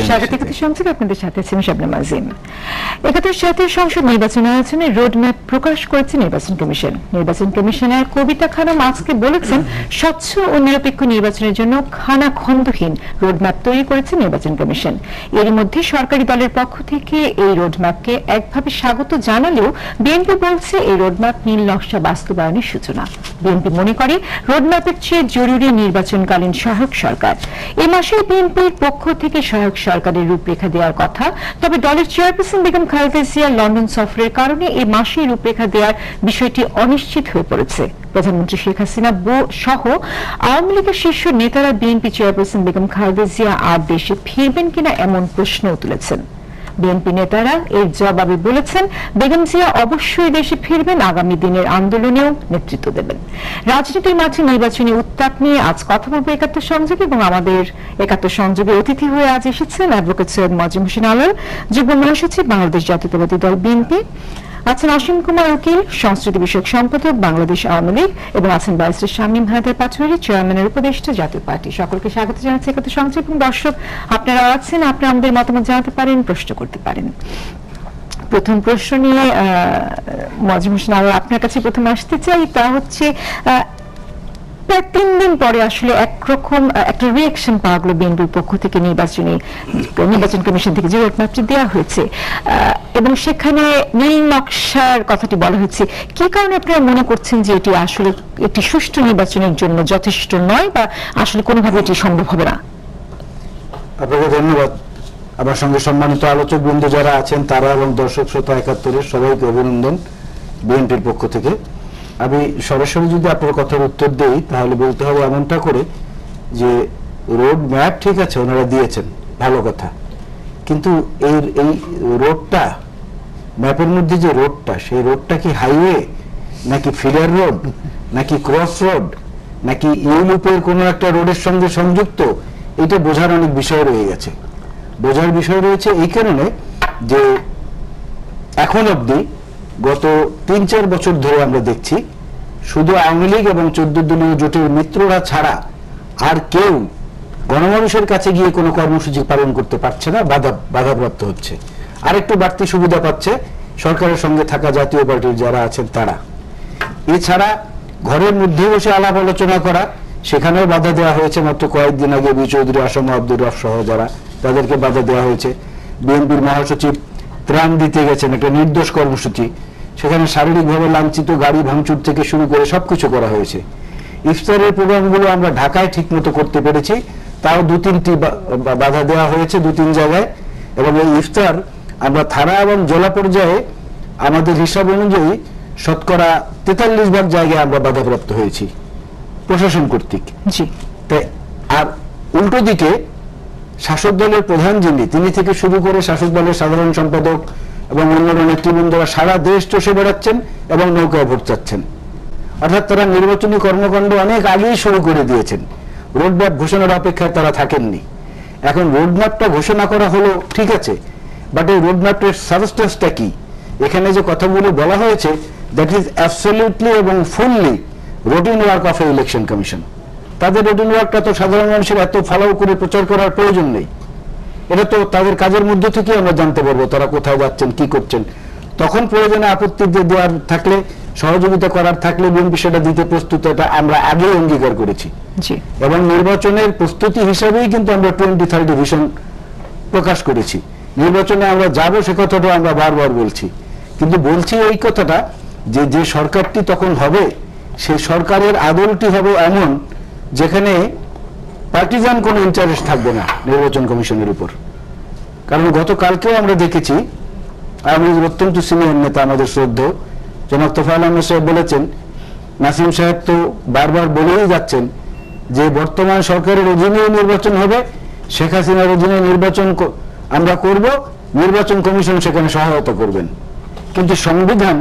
স্বাগত সংসদ, আপনাদের সাথে আছেন শাবনাম আজিম। ৭১ জাতীয় সংসদ নির্বাচন আয়োজনে রোডম্যাপ প্রকাশ করেছে নির্বাচন কমিশন। নির্বাচন কমিশনার কবিতা খানম আজকে বলেছেন, স্বচ্ছ ও নিরপেক্ষ নির্বাচনের জন্য খানাখন্দহীন রোডম্যাপ তৈরি করেছে নির্বাচন কমিশন। এর মধ্যে সরকারি দলের পক্ষ থেকে এই রোডম্যাপকে একভাবে স্বাগত জানালেও বিএনপি বলছে এই রোডম্যাপ নীল নকশা বাস্তবায়নের সূচনা। বিএনপি মনে করে রোডম্যাপের চেয়ে জরুরি নির্বাচনকালীন সহায়ক সরকার। এ মাসে বিএনপির পক্ষ থেকে সহায়ক সরকারের রূপরেখা দেওয়ার কথা, তবে দলের চেয়ারপারসন বেগম খালেদা জিয়ার লন্ডন সফরের কারণে এই মাসেই রূপরেখা দেওয়ার বিষয়টি অনিশ্চিত হয়ে পড়েছে। প্রধানমন্ত্রী শেখ হাসিনা সহ আওয়ামী লীগের শীর্ষ নেতারা বিএনপি চেয়ারপারসন বেগম খালেদা জিয়া আর দেশে ফিরবেন কিনা এমন প্রশ্নও তুলেছেন। বিএনপি নেতারা এর জবাবে বলেছেন, বেগম জিয়া অবশ্যই দেশে ফিরবেন, আগামী দিনের আন্দোলনেও নেতৃত্ব দেবেন। রাজনীতির মাঠে নির্বাচনী উত্তাপ নিয়ে আজ কথা বলবো ৭১ সংযোগে, এবং আমাদের ৭১ সংযোগে অতিথি হয়ে আজ এসেছেন অ্যাডভোকেট সৈয়দ মজিম হোসেন আলাল, যুগ্ম মহাসচিব, বাংলাদেশ জাতীয়তাবাদী দল বিএনপি, আছেন অসীম কুমার উকিল, সংস্কৃতি বিষয়ক সম্পাদক, বাংলাদেশ আওয়ামী লীগ, এবং আছেন ব্যারিস্টার শামীম হায়দার পাটোয়ারি, চেয়ারম্যানের উপদেষ্টা, জাতীয় পার্টি। সকলকে স্বাগত জানাচ্ছি ৭১ সংযোগ। এবং দর্শক আপনারা আছেন, আপনারা আমাদের মতামত জানাতে পারেন, প্রশ্ন করতে পারেন। প্রথম প্রশ্ন নিয়ে মজিম হোসেন আলাল, আপনার কাছে প্রথমে আসতে চাই। তা হচ্ছে, প্রায় ৩ দিন পরে আসলে একরকম একটা রিঅ্যাকশন পাওয়া গেল বিএনপির পক্ষ থেকে নির্বাচন কমিশন থেকে যে রোডম্যাপটি দেওয়া হয়েছে, এবং সেখানে নীল নকশার কথাটি বলা হয়েছে। কি কারণে আপনারা মনে করছেন যে এটি আসলে একটি সুষ্ঠু নির্বাচনের জন্য যথেষ্ট নয়, বা আসলে কোনোভাবে এটি সম্ভব হবে না? আপনাকে ধন্যবাদ। আমার সঙ্গে সম্মানিত আলোচক বৃন্দ যারা আছেন তারা এবং দর্শক শ্রোতা ৭১-এর সবাইকে অভিনন্দন বিএনপির পক্ষ থেকে। আমি সরাসরি যদি আপনার কথার উত্তর দেই তাহলে বলতে হবে এমনটা করে যে রোড ম্যাপ ঠিক আছে ওনারা দিয়েছেন, ভালো কথা, কিন্তু এই রোডটা, ম্যাপের মধ্যে যে রোডটা, সেই রোডটা কি হাইওয়ে নাকি ফিডার রোড নাকি ক্রস রোড নাকি ইউলুপের কোনো একটা রোডের সঙ্গে সংযুক্ত, এটা বোঝার অনেক বিষয় রয়ে গেছে। বোঝার বিষয় রয়েছে এই কারণে যে এখন অবধি গত ৩-৪ বছর ধরে আমরা দেখছি শুধু আওয়ামী লীগ এবং ১৪ দলীয় জোটের মিত্ররা ছাড়া আর কেউ গণমানুষের কাছে গিয়ে কোনো কর্মসূচি পালন করতে পারছে না, বাধাপ্রাপ্ত হচ্ছে। আরেকটু বাড়তি সুবিধা পাচ্ছে সরকারের সঙ্গে থাকা জাতীয় পার্টির যারা আছেন তারা। এছাড়া ঘরের মধ্যে বসে আলাপ আলোচনা করা, সেখানেও বাধা দেওয়া হয়েছে। মাত্র কয়েকদিন আগে বি চৌধুরী, আসম আব্দুর রফ সহ যারা, তাদেরকে বাধা দেওয়া হয়েছে। বিএনপির মহাসচিব ত্রাণ দিতে গেছেন, একটা নির্দোষ কর্মসূচি, সেখানে শারীরিকভাবে লাঞ্ছিত, গাড়ি ভাঙচুর থেকে শুরু করে সবকিছু করা হয়েছে। ইফতারের প্রোগ্রামগুলো আমরা ঢাকায় ঠিক মতো করতে পেরেছি, তাও ২-৩টি বাধা দেওয়া হয়েছে ২-৩ জায়গায়। এবং এই ইফতার আমরা থানা এবং জেলা পর্যায়ে আমাদের হিসাব অনুযায়ী শতকরা ৪৩ জায়গায় আমরা বাধাপ্রাপ্ত হয়েছি প্রশাসন কর্তৃক। তাই আর উল্টো দিকে শাসক দলের প্রধান যিনি, তিনি থেকে শুরু করে শাসক দলের সাধারণ সম্পাদক এবং অন্যান্য নেতৃবৃন্দরা সারা দেশ চষে বেড়াচ্ছেন এবং নৌকায় ভোট চাচ্ছেন। অর্থাৎ তারা নির্বাচনী কর্মকাণ্ড অনেক আগেই শুরু করে দিয়েছেন, রোডম্যাপ ঘোষণার অপেক্ষায় তারা থাকেননি। এখন রোডম্যাপটা ঘোষণা করা হলো ঠিক আছে, বাট এই রোডম্যাপের সাবস্টেন্সটা কি? এখানে যে কথাগুলো বলা হয়েছে, দ্যাট ইজ অ্যাবসলিউটলি এবং fully routine work of A election commission. তাদের রুটিন ওয়ার্কটা তো সাধারণ মানুষের এত ফলো করে প্রচার করার প্রয়োজন নেই। এটা তো তাদের কাজের মধ্যে থেকে আমরা জানতে পারবো তারা কোথায় যাচ্ছেন, কি করছেন। তখন প্রয়োজনে আপত্তি দেওয়ার থাকলে, সহযোগিতা করার থাকলে বিএনপি সেটা দিতে প্রস্তুত, এটা আমরা আগেই অঙ্গীকার করেছি। এবং নির্বাচনের প্রস্তুতি হিসাবেই কিন্তু আমরা 2030 ভিশন প্রকাশ করেছি। নির্বাচনে আমরা যাব সে কথাটা আমরা বারবার বলছি, কিন্তু বলছি এই কথাটা যে সরকারটি তখন হবে, সেই সরকারের আদলটি হবে এমন যেখানে পার্টিজান কোনো ইন্টারেস্ট থাকবে না নির্বাচন কমিশনের উপর। কারণ গতকালকেও আমরা দেখেছি আওয়ামী লীগের অত্যন্ত সিনিয়র নেতা, আমাদের শ্রদ্ধেয় জনাব তোফায়েল আহমেদ সাহেব বলেছেন, নাসিম সাহেব তো বারবার বলেই যাচ্ছেন যে বর্তমান সরকারের অধীনেই নির্বাচন হবে, শেখ হাসিনার অধীনে নির্বাচন আমরা করব, নির্বাচন কমিশন সেখানে সহায়তা করবেন। কিন্তু সংবিধান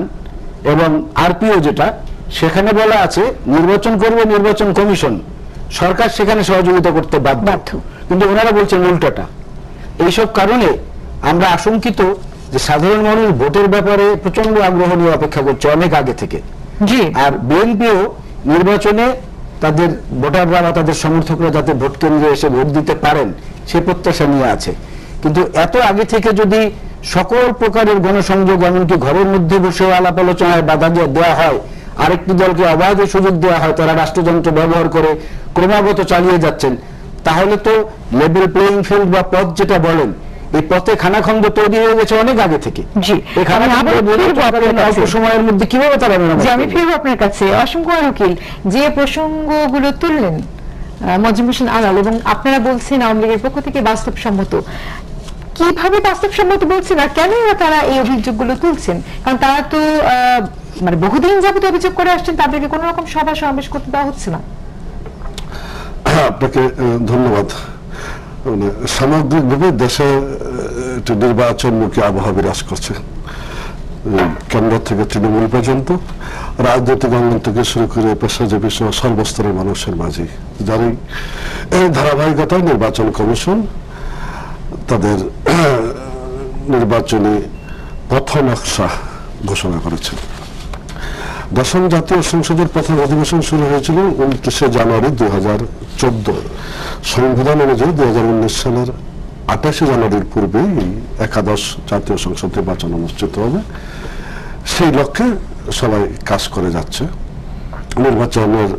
এবং আরপিও যেটা, সেখানে বলা আছে নির্বাচন করবে নির্বাচন কমিশন, সরকার সেখানে সহযোগিতা করতে বাধ্য। কিন্তু ওনারা বলছেন উল্টাটা। এইসব কারণে আমরা আশঙ্কিত যে সাধারণ মানুষ ভোটের ব্যাপারে প্রচন্ড আগ্রহ নিয়ে অপেক্ষা করছে অনেক আগে থেকে। আর বিএনপিও নির্বাচনে তাদের ভোটাররা বা তাদের সমর্থকরা যাতে ভোট কেন্দ্রে এসে ভোট দিতে পারেন সে প্রত্যাশা নিয়ে আছে। কিন্তু এত আগে থেকে যদি সকল প্রকারের গণসংযোগ এমনকি ঘরের মধ্যে বসে আলাপ আলোচনায় বাধা দেওয়া হয়, আরেকটি দলকে অবাধ সুযোগ দেওয়া হয়, তারা রাষ্ট্রযন্ত্র ব্যবহার করে ক্রমাগত চালিয়ে যাচ্ছেন, তাহলে তো লেভেল প্লেইং ফিল্ড বা পথ যেটা বলেন, এই পথে খানাখন্দ তৈরি হয়ে গেছে অনেক আগে থেকে। জি, এই অল্প সময়ের মধ্যে কিভাবে তারা আমি ফিরবো আপনার কাছে। অসংখ্য উকিল, যে প্রসঙ্গগুলো তুললেন মজিবুর হোসেন আলাল, এবং আপনারা বলছেন আওয়ামী লীগের পক্ষ থেকে বাস্তবসম্মত, কিভাবে বাস্তবসম্মত বলছেন আর কেন তারা এই অভিযোগগুলো তুলছেন? কারণ তারা তো মানে বহুদিন যাবত অভিযোগ করে আসছেন তাদেরকে কোন রকম সভা সমাবেশ করতে দেওয়া হচ্ছে না। আপনাকে ধন্যবাদ। সামগ্রিকভাবে দেশে একটি নির্বাচনমুখী আবহাওয়া বিরাজ করছে, কেন্দ্র থেকে তৃণমূল পর্যন্ত, রাজনৈতিক অঙ্গন থেকে শুরু করে পেশাজীবী সহ সর্বস্তরের মানুষের মাঝে, যার এই ধারাবাহিকতায় নির্বাচন কমিশন তাদের নির্বাচনী পথ নকশা ঘোষণা করেছে। দশম জাতীয় সংসদের প্রথম অধিবেশন শুরু হয়েছিল 29শে জানুয়ারি 2014। সংবিধান অনুযায়ী 2019 সালের 28শে জানুয়ারির পূর্বে এই একাদশ জাতীয় সংসদ নির্বাচন অনুষ্ঠিত হবে। সেই লক্ষ্যে সবাই কাজ করে যাচ্ছে। নির্বাচনের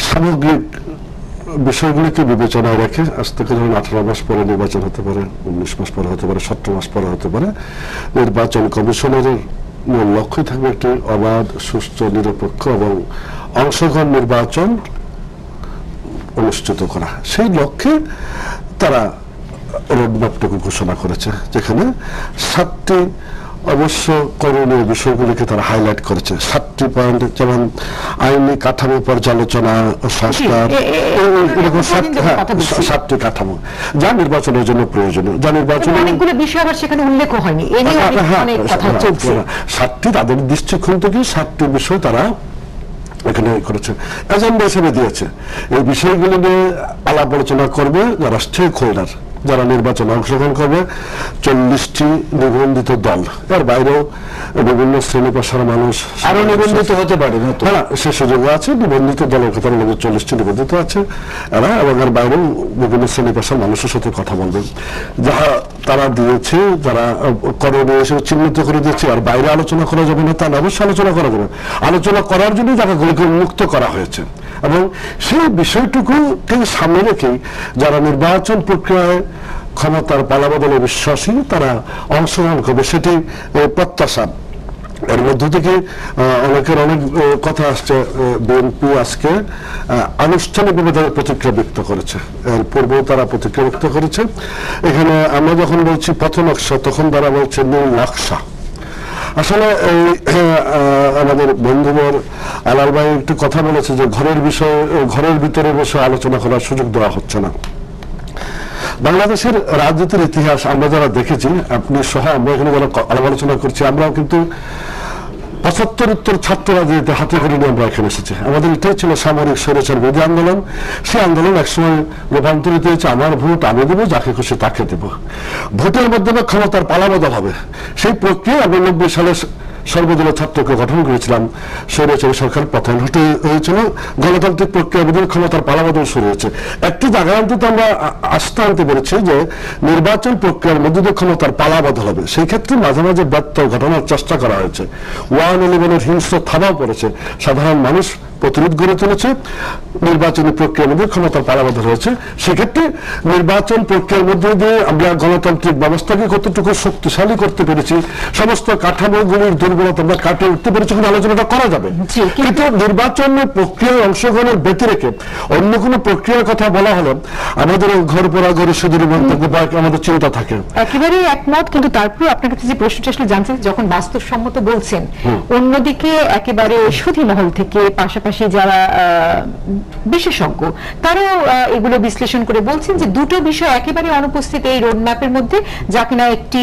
সামগ্রিক বিষয়গুলিকে বিবেচনায় রেখে আজ থেকে ধরুন 18 মাস পরে নির্বাচন হতে পারে, 19 মাস পরে হতে পারে, 17 মাস পরে হতে পারে, নির্বাচন কমিশনের মূল লক্ষ্য থাকবে একটি অবাধ, সুষ্ঠু, নিরপেক্ষ এবং অংশগ্রহণ নির্বাচন অনুষ্ঠিত করা। সেই লক্ষ্যে তারা রোডম্যাপটুকু ঘোষণা করেছে, যেখানে 7টি অবশ্য করণীয় বিষয়গুলিকে তারা হাইলাইট করেছে। 7টি পয়েন্ট, যেমন আইনি কাঠামো পর্যালোচনা, সংস্কার, এরকম 7টি কাঠামো যা নির্বাচনের জন্য প্রয়োজনীয়, যা নির্বাচনের অনেকগুলো বিষয় আবার সেখানে উল্লেখ হয়নি, এই নিয়ে অনেক কথা চলছে। 7টি তাদের দৃষ্টিকোণ থেকে 7টি বিষয় তারা এখানে করেছে, এজেন্ডা হিসেবে দিয়েছে। এই বিষয়গুলো নিয়ে আলাপ আলোচনা করবে যারা স্টেক হোল্ডার, যারা নির্বাচনে অংশগ্রহণ করবে, 40টি নিবন্ধিত দল, এর বাইরেও বিভিন্ন শ্রেণী পেশার মানুষ আরো নিবন্ধিত হতে পারে। হ্যাঁ, সে সুযোগ আছে। নিবন্ধিত দলের কথা বলতে 40টি নিবন্ধিত আছে এরা, এবং এর বাইরেও বিভিন্ন শ্রেণী পেশার মানুষের সাথে কথা বলবেন। যাহা তারা দিয়েছে, যারা করণীয় হিসেবে চিহ্নিত করে দিয়েছে, আর বাইরে আলোচনা করা যাবে না তা না, অবশ্যই আলোচনা করা যাবে। আলোচনা করার জন্য জায়গাগুলিকে উন্মুক্ত করা হয়েছে, এবং সেই বিষয়টুকুকে সামনে রেখেই যারা নির্বাচন প্রক্রিয়ায় ক্ষমতার পালাবদলে বিশ্বাসী তারা অংশগ্রহণ করবে, সেটি প্রত্যাশা। এর মধ্য থেকে অনেকের অনেক কথা আসছে। বিএনপি আজকে আনুষ্ঠানিকভাবে তাদের প্রতিক্রিয়া ব্যক্ত করেছে, এর পূর্বেও তারা প্রতিক্রিয়া ব্যক্ত করেছে। এখানে আমরা যখন বলছি পথ নকশা, তখন তারা বলছে নীল নকশা। আসলে এই আমাদের বন্ধুবর আলাল ভাই একটু কথা বলেছে যে ঘরের বিষয়ে, ঘরের ভিতরে বসে আলোচনা করার সুযোগ দেওয়া হচ্ছে না। বাংলাদেশের রাজনীতির ইতিহাস আমরা যারা দেখেছি, আপনি সহ আমরা এখানে যারা আলাপ আলোচনা করছি, আমরাও কিন্তু 75 ছাত্র রাজনীতিতে হাতে করে নিয়ে আমরা এখানে এসেছি। আমাদের এটাই ছিল সামরিক স্বৈরাচার বিরোধী আন্দোলন। সেই আন্দোলন একসময় রূপান্তরিত হয়েছে আমার ভোট আমি দেবো, যাকে খুশি তাকে দেবো, ভোটের মাধ্যমে ক্ষমতার পালাবদল হবে। সেই প্রক্রিয়া আমরা 90 সালে সর্বদলীয় ছাত্রকে গঠন করেছিলাম, স্বৈরাচারী সরকার পতন হয়েছিল, গণতান্ত্রিক প্রক্রিয়ার মধ্যে ক্ষমতার পালাবদল শুরু হয়েছে। একটি জায়গায় অন্তত আমরা আস্থা আনতে পেরেছি যে নির্বাচন প্রক্রিয়ার মধ্যে দিয়ে ক্ষমতার পালাবদল হবে। সেই ক্ষেত্রে মাঝে মাঝে ব্যর্থ ঘটনার চেষ্টা করা হয়েছে। 1/11 হিংস্র থাবাও পড়েছে, সাধারণ মানুষ প্রতিরোধ গড়ে তুলেছে, নির্বাচনী প্রক্রিয়ার মধ্যে ক্ষমতার পালাবদল হয়েছে। সেক্ষেত্রে নির্বাচন প্রক্রিয়ার মধ্যে দিয়ে আমরা গণতান্ত্রিক ব্যবস্থাকে কতটুকু শক্তিশালী করতে পেরেছি, সমস্ত কাঠামোগুলির দুর্বলতা আমরা কাটিয়ে উঠতে পেরেছি, কোনো আলোচনাটা করা যাবে। কিন্তু নির্বাচনের প্রক্রিয়ায় অংশগ্রহণের ব্যতি রেখে অন্য কোনো প্রক্রিয়ার কথা বলা হলে আমাদের ঘর পড়া ঘরে শুধু মন্তব্য বা আমাদের চিন্তা থাকে। একেবারে একমত, কিন্তু তারপরে আপনার কাছে যে প্রশ্নটা আসলে জানতে, যখন বাস্তবসম্মত বলছেন, অন্যদিকে একেবারে সুধী মহল থেকে পাশাপাশি যারা বিশেষজ্ঞ তারাও এগুলো বিশ্লেষণ করে বলছেন যে দুটো বিষয় একেবারে অনুপস্থিত এই রোডম্যাপের মধ্যে, যা কিনা একটি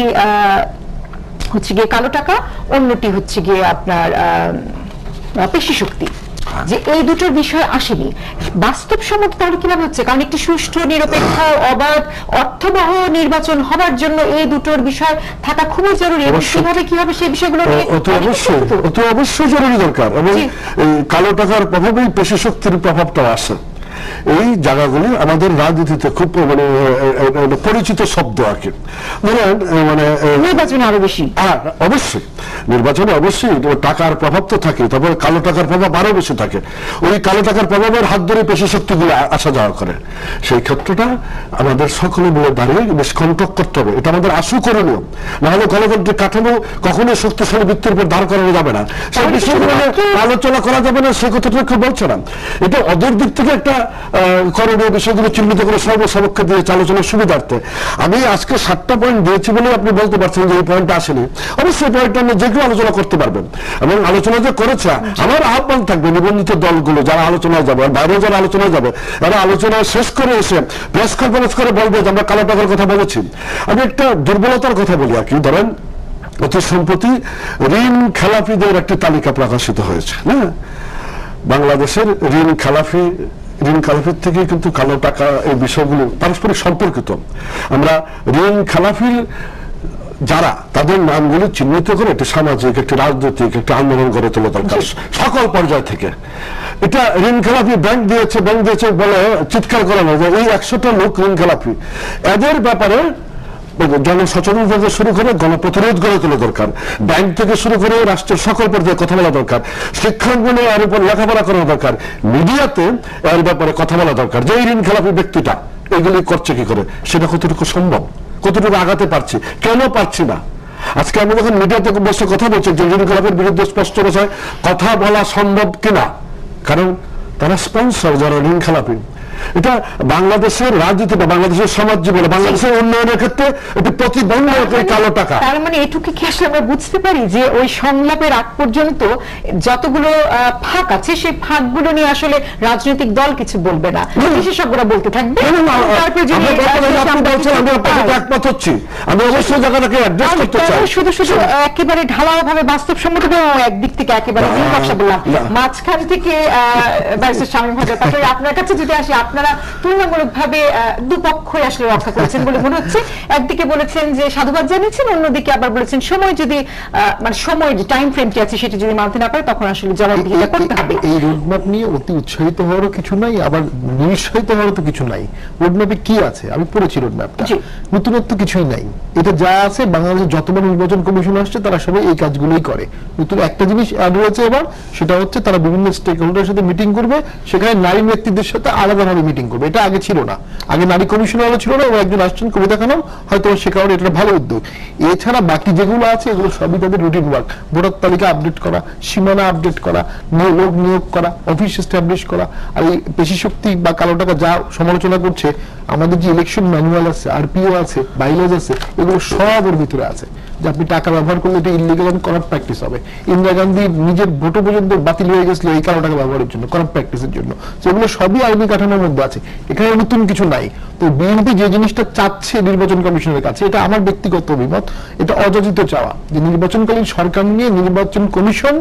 হচ্ছে গিয়ে কালো টাকা, অন্যটি হচ্ছে গিয়ে আপনার পেশি শক্তি, যে এই দুটোর বিষয় আসেনি। বাস্তবসম্মত তাহলে কিভাবে হচ্ছে? কারণ একটি সুষ্ঠু, নিরপেক্ষ, অবাধ, অর্থবহ নির্বাচন হবার জন্য এই দুটোর বিষয় থাকা খুবই জরুরি, এবং কিভাবে সেই বিষয়গুলো অবশ্যই জরুরি দরকার। এবং কালো টাকার প্রভাবেই পেশি শক্তির প্রভাবটা আসে। এই জায়গাগুলি আমাদের রাজনীতিতে খুব মানে পরিচিত শব্দ আর কি। ধরেন মানে নির্বাচনে আরো বেশি, অবশ্যই নির্বাচনে অবশ্যই টাকার প্রভাব তো থাকে, তারপরে কালো টাকার প্রভাব আরো বেশি থাকে। ওই কালো টাকার প্রভাবের হাত ধরে পেশি শক্তিগুলো আসা যাওয়া করে। সেই ক্ষেত্রটা আমাদের সকলে মিলে দাঁড়িয়ে বেশ কন্ট্রোল করতে হবে। এটা আমাদের আশু করণীয়, নাহলে গণতন্ত্রের কাঠামো কখনোই শক্তিশালী ভিত্তির উপর দাঁড় করানো যাবে না। সেই বিষয়গুলো আলোচনা করা যাবে না, সে কথাটা কেউ বলছে না। এটা ওদের দিক থেকে একটা করণীয় বিষয়গুলো চিহ্নিত করে সর্বসমক্ষে দিয়েছে আলোচনার সুবিধার্থে। আমি আজকে 7টা পয়েন্ট দিয়েছি বলে আপনি বলতে পারছেন যে এই পয়েন্টটা আসেনি। অবশ্যই পয়েন্টটা আমরা যে কেউ আলোচনা করতে পারবেন, এবং আলোচনা যে করেছে আমার আহ্বান থাকবে নিবন্ধিত দলগুলো যারা আলোচনায় যাবে, বাইরে যারা আলোচনায় যাবে, তারা আলোচনা শেষ করে এসে প্রেস কনফারেন্স করে বলবে যে আমরা কালো টাকার কথা বলেছি। আমি একটা দুর্বলতার কথা বলি আর কি। ধরেন অতি সম্প্রতি ঋণ খেলাপিদের একটি তালিকা প্রকাশিত হয়েছে, হ্যাঁ, বাংলাদেশের ঋণ খেলাফির থেকে কিন্তু কালো টাকা এই বিষয়গুলো পারস্পরিক সম্পর্কিত। আমরা ঋণ খেলাফির যারা তাদের নামগুলি চিহ্নিত করে একটি সামাজিক, একটি রাজনৈতিক, একটি আন্দোলন গড়ে তোলা দরকার সকল পর্যায় থেকে। এটা ঋণ খেলাফি ব্যাংক দিয়েছে বলে চিৎকার করানো যায় এই 100টা লোক ঋণ খেলাফি, এদের ব্যাপারে জনসচেতন থেকে শুরু করে গণপ্রতিরোধ গড়ে তোলা দরকার। ব্যাংক থেকে শুরু করে রাষ্ট্রের সকল পর্যায়ে কথা বলা দরকার। শিক্ষাঙ্গনে এর উপর লেখাপড়া করা দরকার। মিডিয়াতে এর ব্যাপারে কথা বলা দরকার যে এই ঋণ খেলাপি ব্যক্তিটা এগুলি করছে কি করে, সেটা কতটুকু সম্ভব, কতটুকু আগাতে পারছি, কেন পারছি না। আজকে আমি যখন মিডিয়াতে বসে কথা বলছি যে ঋণ খেলাপের বিরুদ্ধে স্পষ্ট ভাষায় কথা বলা সম্ভব কিনা, কারণ তারা স্পন্সর যারা ঋণ খেলাপি। এটা বাংলাদেশের রাজনীতি বা বাংলাদেশের সমাজ জীবনে বাংলাদেশের উন্নয়নের ক্ষেত্রে একটি প্রতিবন্ধক কালো টাকা। তার মানে এটুকু কি আসলে আমরা বুঝতে পারি যে ওই সংলাপের আগ পর্যন্ত যতগুলো ফাঁক আছে সেই ফাঁকগুলো নিয়ে আসলে রাজনৈতিক দল কিছু বলবে না, বিশেষজ্ঞরা বলতে থাকবে। একমত হচ্ছি, আমি অবশ্যই জায়গাটাকে অ্যাড্রেস করতে চাই। শুধু একেবারে ঢালাওভাবে বাস্তবসম্মত একদিক থেকে একেবারে বললাম, মাঝখান থেকে ব্যারিস্টার শামীম হায়দার, তারপরে আপনার কাছে যদি আসি, আপনারা তুলনামূলকভাবে দুপক্ষই আসলে রক্ষা করেছেন বলে মনে হচ্ছে। একদিকে বলেছেন যে সাধুবাদ জানিয়েছেন, অন্যদিকে আবার বলেছেন সময় যদি মানে সময় যে টাইম ফ্রেমটি আছে সেটা যদি মানতে না পারে তখন আসলে জবাবদিহিতা করতে হবে। এই রোডম্যাপ নিয়ে অতি উৎসাহিত হওয়ারও কিছু নাই, আবার নিরুৎসাহিত হওয়ারও তো কিছু নাই। রোডম্যাপে কি আছে আমি পড়েছি, রোডম্যাপটা নতুনত্ব কিছুই নাই। এটা যা আছে বাংলাদেশের যতবার নির্বাচন কমিশন আসছে তারা সবাই এই কাজগুলোই করে। নতুন একটা জিনিস অ্যাড হয়েছে এবার, সেটা হচ্ছে তারা বিভিন্ন স্টেক হোল্ডারের সাথে মিটিং করবে, সেখানে নারী ব্যক্তিদের সাথে আলাদাভাবে মিটিং করবে। এটা আগে ছিল না, আগে নারী কমিশনারও ছিল না, এবং একজন আসছেন কবিতা খানম, হয়তো সে কারণে এটা ভালো উদ্যোগ। এছাড়া বাকি যেগুলো আছে এগুলো সবই তাদের রুটিন ওয়ার্ক। ভোটার তালিকা আপডেট করা, সীমানা আপডেট করা, লোক নিয়োগ করা, অফিস এস্টাবলিশ করা। আর এই পেশি শক্তি বা কালো টাকা যা সমালোচনা করছে, আমাদের যে ইলেকশন ম্যানুয়াল আছে, আরপিও আছে, বাইলজ আছে, এগুলো সব ওর ভিতরে আছে যে আপনি টাকা ব্যবহার করলে এটা ইলিগাল এন্ড করাপ্ট প্র্যাকটিস হবে। ইন্দিরা গান্ধী নিজের ভোটও পর্যন্ত বাতিল হয়ে গেছিল এই কালো টাকা ব্যবহারের জন্য, করাপ্ট প্র্যাকটিসের জন্য। সেগুলো সবই আইনি কাঠামোর মধ্যে আছে, এখানে নতুন কিছু নাই। তো বিএনপি যে জিনিসটা চাচ্ছে নির্বাচন কমিশনের কাছে, এটা আমার ব্যক্তিগত অভিমত, এটা অযাচিত চাওয়া যে নির্বাচনকালীন সরকার নিয়ে নির্বাচন কমিশন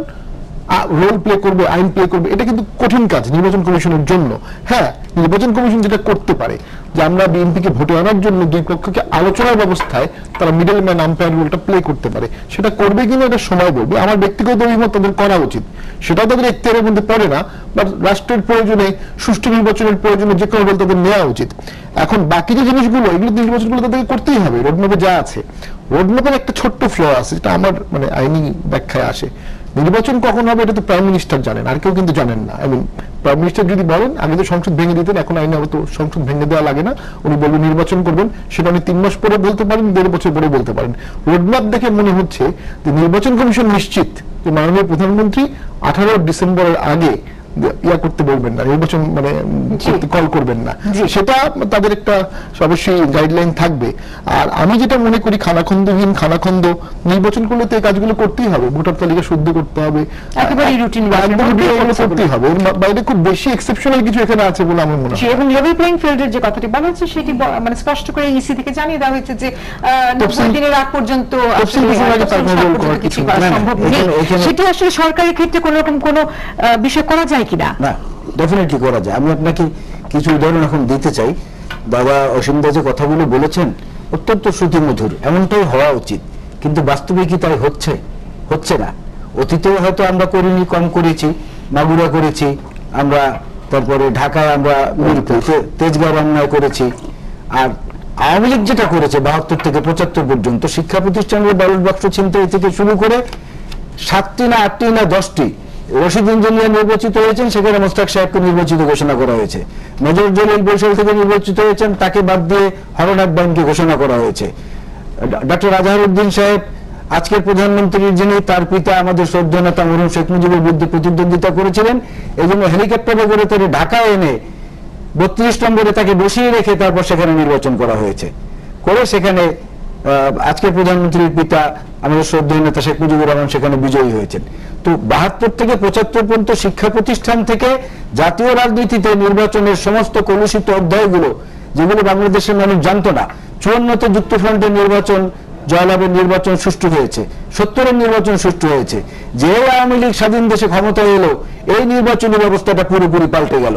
রোল প্লে করবে, আইন প্লে করবে। এটা কিন্তু কঠিন কাজ নির্বাচন কমিশনের জন্য। হ্যাঁ, নির্বাচন কমিশন যেটা করতে পারে যে আমরা বিএনপিকে ভোটে আনার জন্য দুই পক্ষকে আলোচনার ব্যবস্থায় তারা মিডল ম্যান আম্পায়ার রোলটা প্লে করতে পারে। সেটা করবে কিনা এটা সময় বলবে। আমার ব্যক্তিগত অভিমত তাদের করা উচিত, সেটাও তাদের এখতিয়ারের মধ্যে পড়ে না, বা রাষ্ট্রের প্রয়োজনে সুষ্ঠু নির্বাচনের প্রয়োজনে যে কোনো রোল তাদের নেওয়া উচিত। এখন বাকি যে জিনিসগুলো, এগুলো নির্বাচনগুলো তাদেরকে করতেই হবে। রোডম্যাপে যা আছে, রোডম্যাপের একটা ছোট্ট ফ্ল আছে, যেটা আমার মানে আইনি ব্যাখ্যায় আসে। নির্বাচন কখন হবে এটা তো প্রাইম মিনিস্টার জানেন, আর কেউ কিন্তু জানেন না। প্রাইম মিনিস্টার যদি বলেন, আগে তো সংসদ ভেঙে দিতেন, এখন আইনে তো সংসদ ভেঙে দেওয়া লাগে না, উনি বলবেন নির্বাচন করবেন, সেটা উনি 3 মাস পরে বলতে পারেন, 1.5 বছর পরে বলতে পারেন। রোডম্যাপ দেখে মনে হচ্ছে যে নির্বাচন কমিশন নিশ্চিত যে মাননীয় প্রধানমন্ত্রী 18 ডিসেম্বরের আগে ইয়া করতে বলবেন না, নির্বাচন মানে কল করবেন না, সেটা তাদের একটা অবশ্যই গাইডলাইন থাকবে। আর আমি যেটা মনে করি, খানাখন্দহীন খানাখন্দ নির্বাচন করলে তো এই কাজগুলো করতেই হবে, ভোটার তালিকা শুদ্ধ করতে হবে, একেবারে রুটিন করতেই হবে। এর বাইরে খুব বেশি এক্সেপশনাল কিছু এখানে আছে বলে আমার মনে হয়। এবং লেভেল প্লেইং ফিল্ডের যে কথাটি বলা হচ্ছে সেটি মানে স্পষ্ট করে ইসি থেকে জানিয়ে দেওয়া হয়েছে যে 90 দিনের আগ পর্যন্ত কিছু করা সম্ভব নেই। সেটি আসলে সরকারের ক্ষেত্রে কোন রকম কোন বিষয় করা যায় কিনা? না, ডেফিনেটলি করা যায়। আমি আপনাকে কিছু উদাহরণ এখন দিতে চাই। বাবা অসীমদা যে কথাগুলো বলেছেন অত্যন্ত শ্রুতিমধুর, এমনটাই হওয়া উচিত, কিন্তু বাস্তবে কি তাই হচ্ছে না। অতীতেও হয়তো আমরা করিনি, কম করেছি, মাগুরা করেছি, আমরা তারপরে ঢাকায় আমরা মিরপুর তেজগাঁও অন্যায় করেছি। আর আওয়ামী লীগ যেটা করেছে 72 থেকে 75 পর্যন্ত শিক্ষা প্রতিষ্ঠানের ব্যালট বাক্স ছিনতাই থেকে শুরু করে 7টি না 8টি না 10টি রশিদ ইঞ্জিনিয়ার নির্বাচিত হয়েছেন, সেখানে মোস্তাক সাহেবকে নির্বাচিত ঘোষণা করা হয়েছে। মেজর জলিল বরিশাল থেকে নির্বাচিত হয়েছেন, তাকে বাদ দিয়ে হরনাথ বাইনকে ঘোষণা করা হয়েছে। ডক্টর আজহারউদ্দিন সাহেব আজকের প্রধানমন্ত্রীর যিনি, তার পিতা আমাদের শ্রদ্ধেয় নেতা মরহুম শেখ মুজিবের বিরুদ্ধে প্রতিদ্বন্দ্বিতা করেছিলেন, এই জন্য হেলিকপ্টারে করে তাকে ঢাকায় এনে 32 নম্বরে তাকে বসিয়ে রেখে তারপর সেখানে নির্বাচন করা হয়েছে। করে সেখানে আজকের প্রধানমন্ত্রীর পিতা আমাদের শ্রদ্ধেয় নেতা শেখ মুজিবুর রহমান সেখানে বিজয়ী হয়েছেন। তো 72 থেকে 75 পর্যন্ত শিক্ষা প্রতিষ্ঠান থেকে জাতীয় রাজনীতিতে নির্বাচনের সমস্ত কলুষিত অধ্যায়গুলো, যেগুলো বাংলাদেশের মানুষ জানতো না। 54তে যুক্তফ্রন্টের নির্বাচন, জয়লাভের নির্বাচন সুষ্ঠু হয়েছে, 70-এর নির্বাচন সুষ্ঠু হয়েছে। যে আওয়ামী লীগ স্বাধীন দেশে ক্ষমতায় এলো, এই নির্বাচনী ব্যবস্থাটা পুরোপুরি পাল্টে গেল।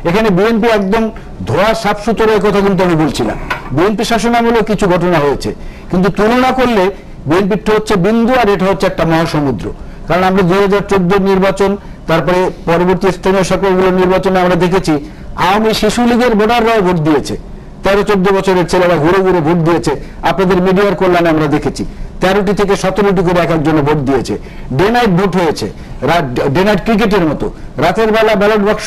এখানে বিএনপি একদম ধোয়া সাফ সুতোর কথা কিন্তু আমি বলছি না, বিএনপি শাসনামূলক কিছু ঘটনা হয়েছে, কিন্তু তুলনা করলে বিএনপিটা হচ্ছে বিন্দু আর এটা হচ্ছে একটা মহাসমুদ্র। কারণ আমরা 2014 নির্বাচন, তারপরে পরবর্তী স্থানীয় সকলগুলো নির্বাচনে আমরা দেখেছি আওয়ামী শিশু লীগের ভোটাররাও ভোট দিয়েছে, 13-14 বছরের ছেলেরা ঘুরে ঘুরে ভোট দিয়েছে। আপনাদের মিডিয়ার কল্যাণে আমরা দেখেছি 13টি থেকে 17টি করে এক একজনে ভোট দিয়েছে। ডে নাইট ভোট হয়েছে, ডে নাইট ক্রিকেটের মতো। রাতের বেলা ব্যালট বাক্স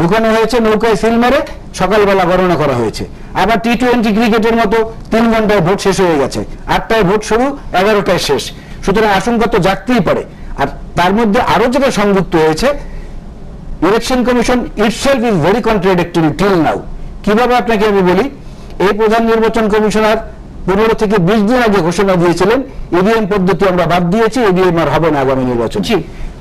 ঢুকানো হয়েছে, নৌকায় সিল মেরে সকালবেলা গণনা করা হয়েছে। আবার টি-20 ক্রিকেটের মতো 3 ঘন্টায় ভোট শেষ হয়ে গেছে, 8টায় ভোট শুরু, 11টায় শেষ। সুতরাং আশঙ্কা তো জাগতেই পারে। আর তার মধ্যে আরো যেটা সংযুক্ত হয়েছে, election commission itself is very contradictory till now. কিভাবে আপনাকে আমি বলি, এই প্রধান নির্বাচন কমিশনার 15 থেকে 20 দিন আগে ঘোষণা দিয়েছিলেন ইভিএম পদ্ধতি আমরা বাদ দিয়েছি, ইভিএম আর হবে না আগামী নির্বাচন।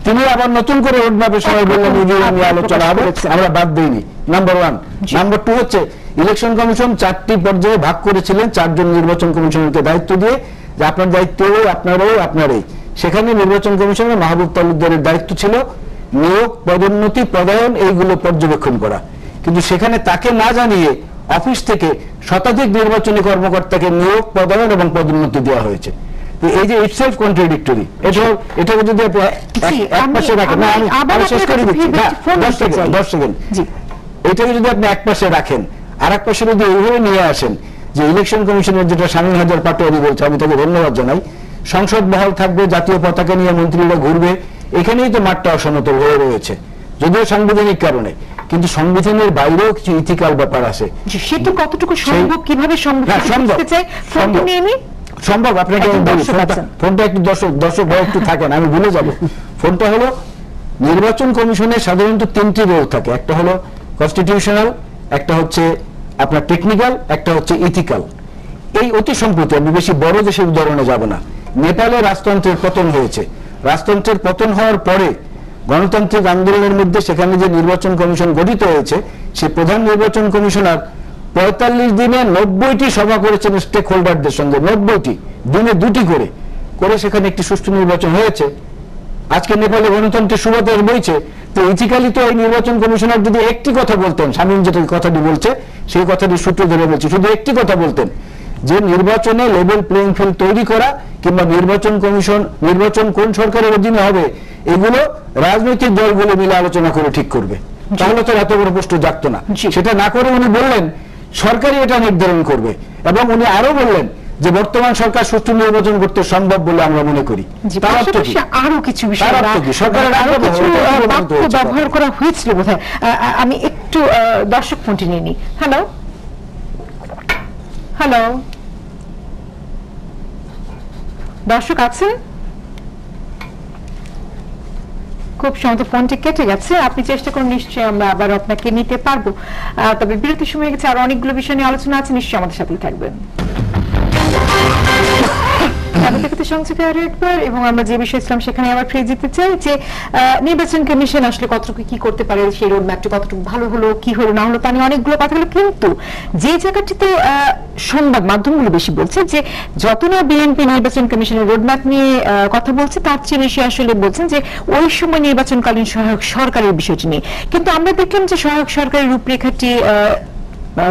তিনি আবার নতুন করে রোডম্যাপের সময় বললেন ইভিএম নিয়ে আলোচনা হবে, আমরা বাদ দিইনি। নাম্বার 1। নাম্বার 2 হচ্ছে ইলেকশন কমিশন 4টি পর্যায়ে ভাগ করেছিলেন, 4 জন নির্বাচন কমিশনারকে দায়িত্ব দিয়ে, যে আপনার দায়িত্ব আপনারই। সেখানে নির্বাচন কমিশনের মাহবুব তালুকদারের দায়িত্ব ছিল নিয়োগ, পদোন্নতি, পদায়ন এইগুলো পর্যবেক্ষণ করা। কিন্তু সেখানে তাকে না জানিয়ে অফিস থেকে শতাধিক নির্বাচনী কর্মকর্তাকে নিয়োগ, পদায়ন এবং পদোন্নতি দেওয়া হয়েছে। এই যে ইটসেলফ কন্ট্রাডিক্টরি, এটাকে যদি এক পাশে রাখেন, না আমি শেষ করে দিচ্ছি, 10 সেকেন্ড, এটাকে যদি আপনি এক পাশে রাখেন, আর এক পাশে যদি এইভাবে নিয়ে আসেন যে ইলেকশন কমিশনের যেটা শামীম হায়দার পাটোয়ারি বলছে, আমি তাকে ধন্যবাদ জানাই, সংসদ বহাল থাকবে, জাতীয় পতাকা নিয়ে মন্ত্রীরা ঘুরবে, এখানেই তো মাঠটা অসমতল হয়ে রয়েছে, যদিও সাংবিধানিক কারণে। কিন্তু সংবিধানের বাইরেও কিছু ইথিক্যাল ব্যাপার আছে, সেটা কতটুকু সম্ভব, কিভাবে সম্ভব সম্ভব আপনাকে আমি বলি। ফোনটা একটু দর্শক ভাই একটু থাকেন, আমি ভুলে যাব। ফোনটা হলো নির্বাচন কমিশনের সাধারণত 3টি রোল থাকে, একটা হলো কনস্টিটিউশনাল, একটা হচ্ছে আপনার টেকনিক্যাল, একটা হচ্ছে ইথিক্যাল। এই অতি সম্প্রতি, আমি বেশি বড় দেশের উদাহরণে যাব না, নেপালে রাজতন্ত্রের পতন হয়েছে। রাজতন্ত্রের পতন হওয়ার পরে গণতান্ত্রিক আন্দোলনের মধ্যে সেখানে যে নির্বাচন কমিশন গঠিত হয়েছে, সে প্রধান নির্বাচন কমিশনার 45 দিনে 90টি সভা করেছেন স্টেক হোল্ডারদের সঙ্গে, 90টি দিনে 2টি করে সেখানে একটি সুষ্ঠু নির্বাচন হয়েছে। আজকে নেপালে গণতন্ত্রের সুবাতাস বইছে। তো ইথিক্যালি তো এই নির্বাচন কমিশনার যদি একটি কথা বলতেন, শামীম যেটা কথাটি বলছে সেই কথাটি সূত্র ধরে বলছি, শুধু একটি কথা বলতেন যে নির্বাচনে লেভেল প্লেইং ফিল্ড তৈরি করা, কিংবা নির্বাচন কোন সরকারের অধীনে হবে, এগুলো রাজনৈতিক দলগুলো মিলে আলোচনা করে ঠিক করবে, তাহলে তো এত বড় প্রশ্ন জাগতো না। সেটা না করে উনি বললেন সরকারই এটা নির্ধারণ করবে, এবং উনি আরো বললেন যে বর্তমান সরকার সুষ্ঠু নির্বাচন করতে সম্ভব বলে আমরা মনে করি। আরো কিছু বিষয় সরকারের আরো কিছু ব্যবহার করা হয়েছিল বোধহয়। আমি একটু দর্শক ফোনটি নিয়ে নিই। হ্যালো, দর্শক আছেন? খুব সম্ভবত ফোনটি কেটে গেছে, আপনি চেষ্টা করুন, নিশ্চয়ই আমরা আবার আপনাকে নিতে পারবো। তবে বিরতির সময় গেছে, আরো অনেকগুলো বিষয় নিয়ে আলোচনা আছে, নিশ্চয়ই আমাদের সাথেই থাকবেন। সংযোগে আরো একবার, এবং আমরা যে বিষয় ছিলাম সেখানে আবার ফিরে যেতে চাই যে নির্বাচন কমিশন আসলে কতটুকু কি করতে পারে, সেই রোড ম্যাপটি কতটুকু ভালো হলো, কি হলো না হলো, তা নিয়ে অনেকগুলো কথা হলো। কিন্তু যে জায়গাটিতে সংবাদ মাধ্যমগুলো বেশি বলছে যে যত না বিএনপি নির্বাচন কমিশনের রোড ম্যাপ নিয়ে কথা বলছে, তার চেয়ে বেশি আসলে বলছেন যে ওই সময় নির্বাচনকালীন সহায়ক সরকারের বিষয়টি নিয়ে। কিন্তু আমরা দেখলাম যে সহায়ক সরকারের রূপরেখাটি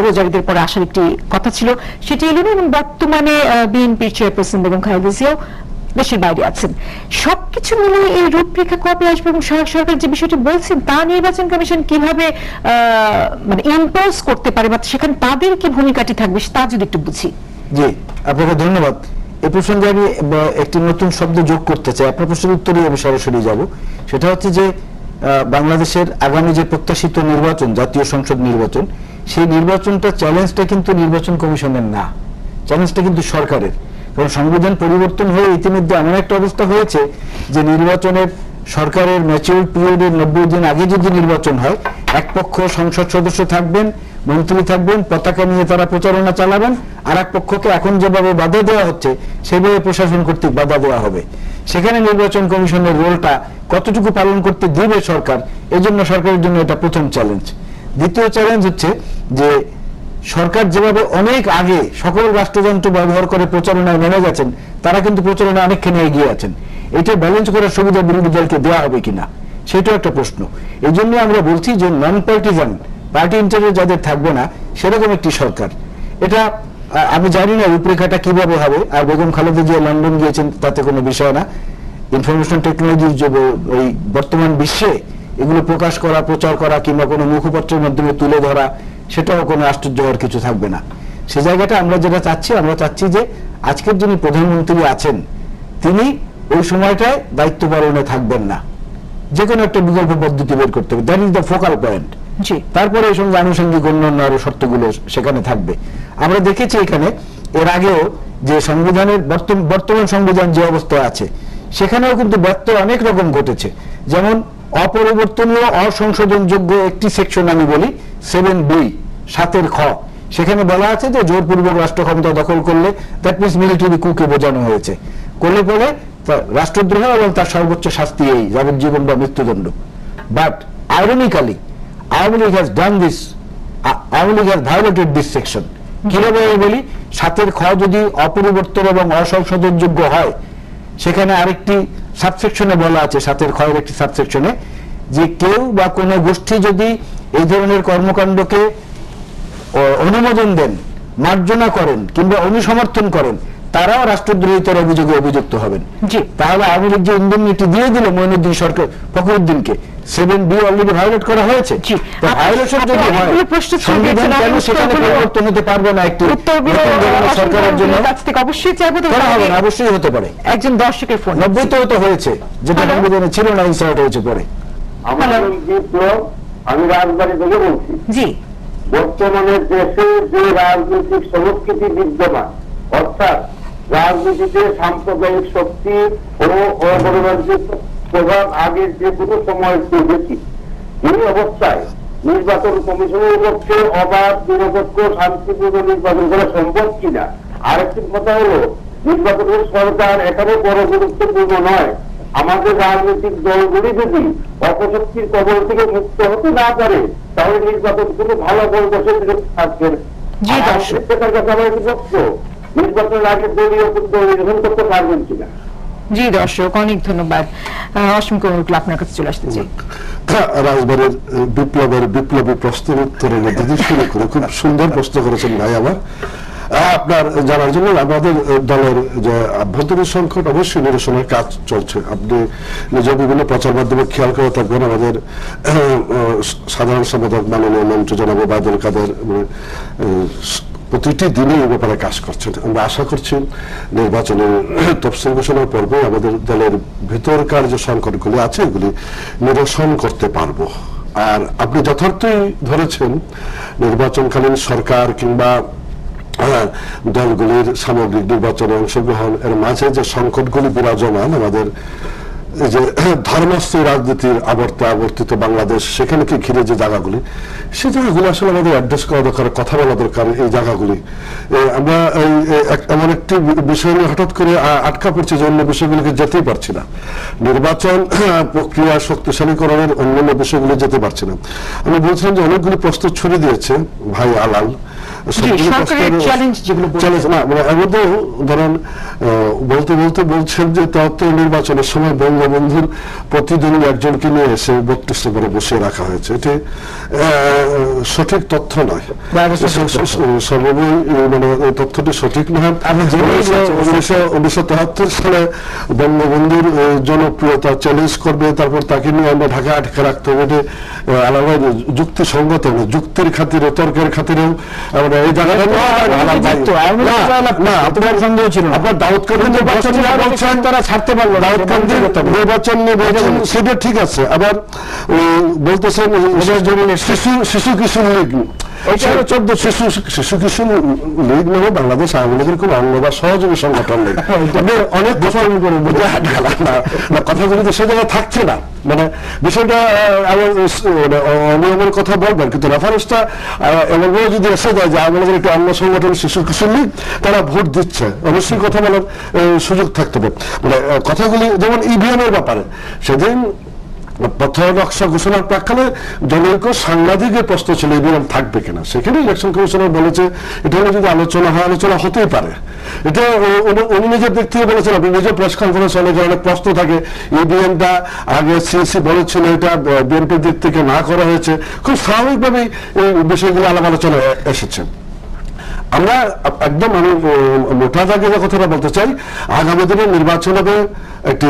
রোজারিদের পরে আসার একটি কথা ছিল, সেটি এলো না, এবং বর্তমানে বিএনপির চেয়ারপারসন বেগম খালেদা জিয়াও দেশের বাইরে আছেন, সবকিছু মিলিয়ে এই রূপরেখা কবে আসবে এবং সরকার যে বিষয়টি বলছেন তা নির্বাচন কমিশন কিভাবে মানে ইম্পোজ করতে পারে বা সেখানে তাদের কি ভূমিকাটি থাকবে তা যদি একটু বুঝি। জি, আপনাকে ধন্যবাদ। এই প্রসঙ্গে আমি একটি নতুন শব্দ যোগ করতে চাই। আপনার প্রশ্নের উত্তরে আমি সরাসরি যাব। সেটা হচ্ছে যে বাংলাদেশের আগামী যে প্রত্যাশিত নির্বাচন, জাতীয় সংসদ নির্বাচন, সেই নির্বাচনটা চ্যালেঞ্জটা কিন্তু নির্বাচন কমিশনের না, চ্যালেঞ্জটা কিন্তু সরকারের। কারণ সংবিধান পরিবর্তন হয়ে ইতিমধ্যে এমন একটা অবস্থা হয়েছে যে নির্বাচনের সরকারের ম্যাচিউর পিরিয়ডের 90 দিন আগে যদি নির্বাচন হয়, এক পক্ষ সংসদ সদস্য থাকবেন, মন্ত্রী থাকবেন, পতাকা নিয়ে তারা প্রচারণা চালাবেন, আর এক পক্ষকে এখন যেভাবে বাধা দেওয়া হচ্ছে সেভাবে প্রশাসন কর্তৃক বাধা দেওয়া হবে। সেখানে নির্বাচন কমিশনের রোলটা কতটুকু পালন করতে দিবে সরকার, এজন্য সরকারের জন্য এটা প্রথম চ্যালেঞ্জ। দ্বিতীয় চ্যালেঞ্জ হচ্ছে যে সরকার যেভাবে অনেক আগে সকল রাষ্ট্রযন্ত্র ব্যবহার করে প্রচারণায় নেমে গেছেন, তারা কিন্তু প্রচারণা অনেকখানি এগিয়ে আছেন। এটা ব্যালেন্স করার সুবিধা বিরোধী দলকে দেওয়া হবে কিনা, সেটাও একটা প্রশ্ন। এই জন্য আমরা বলছি যে নন পার্টিজান, পার্টি ইন্টারেস্ট যাদের থাকবে না, সেরকম একটি সরকার। এটা আমি জানি না রূপরেখাটা কিভাবে হবে। আর বেগম খালেদা জিয়া লন্ডন গিয়েছেন, তাতে কোনো বিষয় না। ইনফরমেশন টেকনোলজির যে ওই বর্তমান বিশ্বে এগুলো প্রকাশ করা, প্রচার করা কিংবা কোনো মুখপত্রের মাধ্যমে তুলে ধরা, সেটাও কোনো আশ্চর্য হওয়ার কিছু থাকবে না। সে জায়গাটা আমরা যেটা চাচ্ছি, আমরা চাচ্ছি যে আজকের যিনি প্রধানমন্ত্রী আছেন তিনি ওই সময়টায় দায়িত্ব পালনে থাকবেন না, যে কোনো একটা বিকল্প পদ্ধতি বের করতে হবে। That is the focal point. তারপরে এই সঙ্গে আনুষঙ্গিক অন্যান্য আরো শর্তগুলো সেখানে থাকবে। আমরা দেখেছি এখানে এর আগেও যে সংবিধানের বর্তমান সংবিধান যে অবস্থায় আছে সেখানেও কিন্তু ব্যত্যয় অনেক রকম ঘটেছে। যেমন অপরিবর্তনীয় অসংশোধনযোগ্য একটি সেকশন আমি বলি 7B 7 খ, সেখানে বলা আছে যে জোরপূর্বক রাষ্ট্র ক্ষমতা দখল করলে দ্যাট মিনস মিলিটারি কুকে বোঝানো হয়েছে, করলে পরে রাষ্ট্রদ্রোহ এবং তার সর্বোচ্চ শাস্তি এই যাবজ্জীবন বা মৃত্যুদণ্ড। But ironically Awami League has done this, Awami League has violated this section. কিভাবে আমি বলি, 7 খ যদি অপরিবর্তন এবং অসংশোধনযোগ্য হয়, সেখানে আরেকটি সাবসেকশনে বলা আছে, 7 খ এর একটি সাবসেকশনে, যে কেউ বা কোনো গোষ্ঠী যদি এই ধরনের কর্মকাণ্ডকে অনুমোদন দেন, মার্জনা করেন কিংবা অনুসমর্থন করেন, তারাও রাষ্ট্রদ্রোহিতার অভিযোগে অভিযুক্ত হবেন। তাহলে আওয়ামী লীগ যে ইন্ডেমনিটি দিয়ে দিল মঈনুদ্দিন সরকার ফখরুদ্দিনকে, 7B অলরেডি ভায়োলেট করা হয়েছে। ভায়োলেশন যদি হয়, সংবিধান কেন সেখানে পরিবর্তন হতে পারবে না? একটি সরকারের জন্য অবশ্যই চাইবো, অবশ্যই হতে পারে। একজন দর্শকের ফোন 90 তো হয়েছে, যেটা সংবিধানে ছিল না, ইনসার্ট হয়েছে পরে। আমি রাজবাড়ি থেকে বলছি। জি, বর্তমানে দেশে যে রাজনৈতিক সংস্কৃতি বিদ্যমান, অর্থাৎ রাজনীতিতে সাম্প্রদায়িক শক্তি ও অগণতান্ত্রিক প্রভাব আগের যে কোনো সময় বেশি, এই অবস্থায় নির্বাচন কমিশনের পক্ষে অবাধ, নিরপেক্ষ, শান্তিপূর্ণ নির্বাচন করা সম্ভব কিনা। আরেকটি কথা হলো, নির্বাচনের সরকার এখানে বড় গুরুত্বপূর্ণ নয়। আমাদের রাজনৈতিক দলগুলি যদি অপশক্তির কবল থেকে মুক্ত হতে না পারে, তাহলে নির্বাচন কোনো ভালো পরিবেশে থাকবে না। নির্বাচনের আগে দলীয় নির্বাচন করতে পারবেন কিনা। জি দর্শক, অনেক ধন্যবাদ। অসংখ্য অনুকূল আপনার কাছে চলে আসতে চাই। রাজবাড়ির বিপ্লবী প্রশ্নের উত্তরে শুরু করে খুব সুন্দর প্রশ্ন করেছেন ভাই আমার। আপনার জানার জন্য আমাদের দলের যে আভ্যন্তরীণ সংকট অবশ্যই নিরসনের কাজ চলছে। আপনি নিজের বিভিন্ন প্রচার মাধ্যমে খেয়াল করে থাকবেন, আমাদের সাধারণ সম্পাদক মাননীয় মন্ত্রী জনাব ওবায়দুল কাদের প্রতিটি দিনে এই ব্যাপারে কাজ করছেন। আমরা আশা করছি নির্বাচনের তফসিল ঘোষণার পর্বে আমাদের দলের ভেতরকার যে সংকটগুলি আছে এগুলি নিরসন করতে পারবো। আর আপনি যথার্থই ধরেছেন, নির্বাচনকালীন সরকার কিংবা দলগুলির সামগ্রিক নির্বাচনে অংশগ্রহণ এর মাঝে যে সংকটগুলি বিরাজমান, আমাদের যে ধর্মস্থ রাজনীতির আবর্তিত বাংলাদেশ, সেখানে কি ঘিরে যে জায়গাগুলি, সেই জায়গাগুলি আসলে আমাদের অ্যাড্রেস করা দরকার, কথা বলা দরকার। এই জায়গাগুলি আমরা এমন একটি বিষয় নিয়ে হঠাৎ করে আটকা পড়ছে যে অন্য বিষয়গুলিকে যেতেই পারছি না। নির্বাচন প্রক্রিয়া শক্তিশালীকরণের অন্যান্য বিষয়গুলি যেতে পারছি না। আমি বলছিলাম যে অনেকগুলি প্রশ্ন ছড়িয়ে দিয়েছে ভাই আলাল, সরকারের চ্যালেঞ্জ যেগুলো চ্যালেঞ্জ না, মানে এর মধ্যে ধরেন বলতে বলতে বলছেন যে 73 নির্বাচনের সময় বঙ্গবন্ধুর প্রতিদিনই একজনকে নিয়ে এসে 32 করে বসিয়ে রাখা হয়েছে। এটি সঠিক তথ্য নয়, সর্বোপরি মানে এই তথ্যটি সঠিক নয়। 1973 সালে বঙ্গবন্ধুর জনপ্রিয়তা চ্যালেঞ্জ করবে, তারপর তাকে নিয়ে আমরা ঢাকা আটকে রাখতে হবে, এটি আলাদা যুক্তিসঙ্গত না। যুক্তির খাতিরে, তর্কের খাতিরেও আমরা এই জায়গাটা না, আপনার সন্দেহ ছিল আপনার দাউদকান্দি নির্বাচন তারা ছাড়তে পারলো, দাউদকান্দি নির্বাচন সেটা ঠিক আছে। আবার বলতেছেন শিশু কিশোর লীগ, শিশু কিশোর লীগ মানে বাংলাদেশ আওয়ামী লীগের কোন অঙ্গ বা সহযোগী সংগঠন নেই। অনেক কথাগুলি তো সে জায়গায় থাকছে না, মানে বিষয়টা অনিয়মের কথা বলবেন, কিন্তু রেফারেন্সটা এমনভাবে যদি এসে যায় যে আওয়ামী লীগের একটি অঙ্গ সংগঠন শিশু কিশোর লীগ, তারা ভোট দিচ্ছে, অবশ্যই কথা বলার সুযোগ থাকতে হবে। মানে কথাগুলি যেমন ইভিএম এর ব্যাপারে সেদিন প্রথম নকশা ঘোষণার প্রাক্কালে জনৈক সাংবাদিকের প্রশ্ন ছিল ইভিএম থাকবে কিনা, সেখানে ইলেকশন কমিশনার বলেছে এটা নিয়ে যদি আলোচনা হয়, আলোচনা হতেই পারে। এটা উনি নিজের দিক থেকে বলেছেন, আপনি নিজের প্রেস কনফারেন্স অনেক প্রশ্ন থাকে, ইভিএমটা আগে সিএসি বলেছিল এটা বিএনপির দিক থেকে না করা হয়েছে, খুব স্বাভাবিকভাবেই এই বিষয়গুলো আলাপ আলোচনা এসেছে। আমরা একদম আমি মোটা দাগে যে কথাটা বলতে চাই, আগামী দিনে নির্বাচন হবে একটি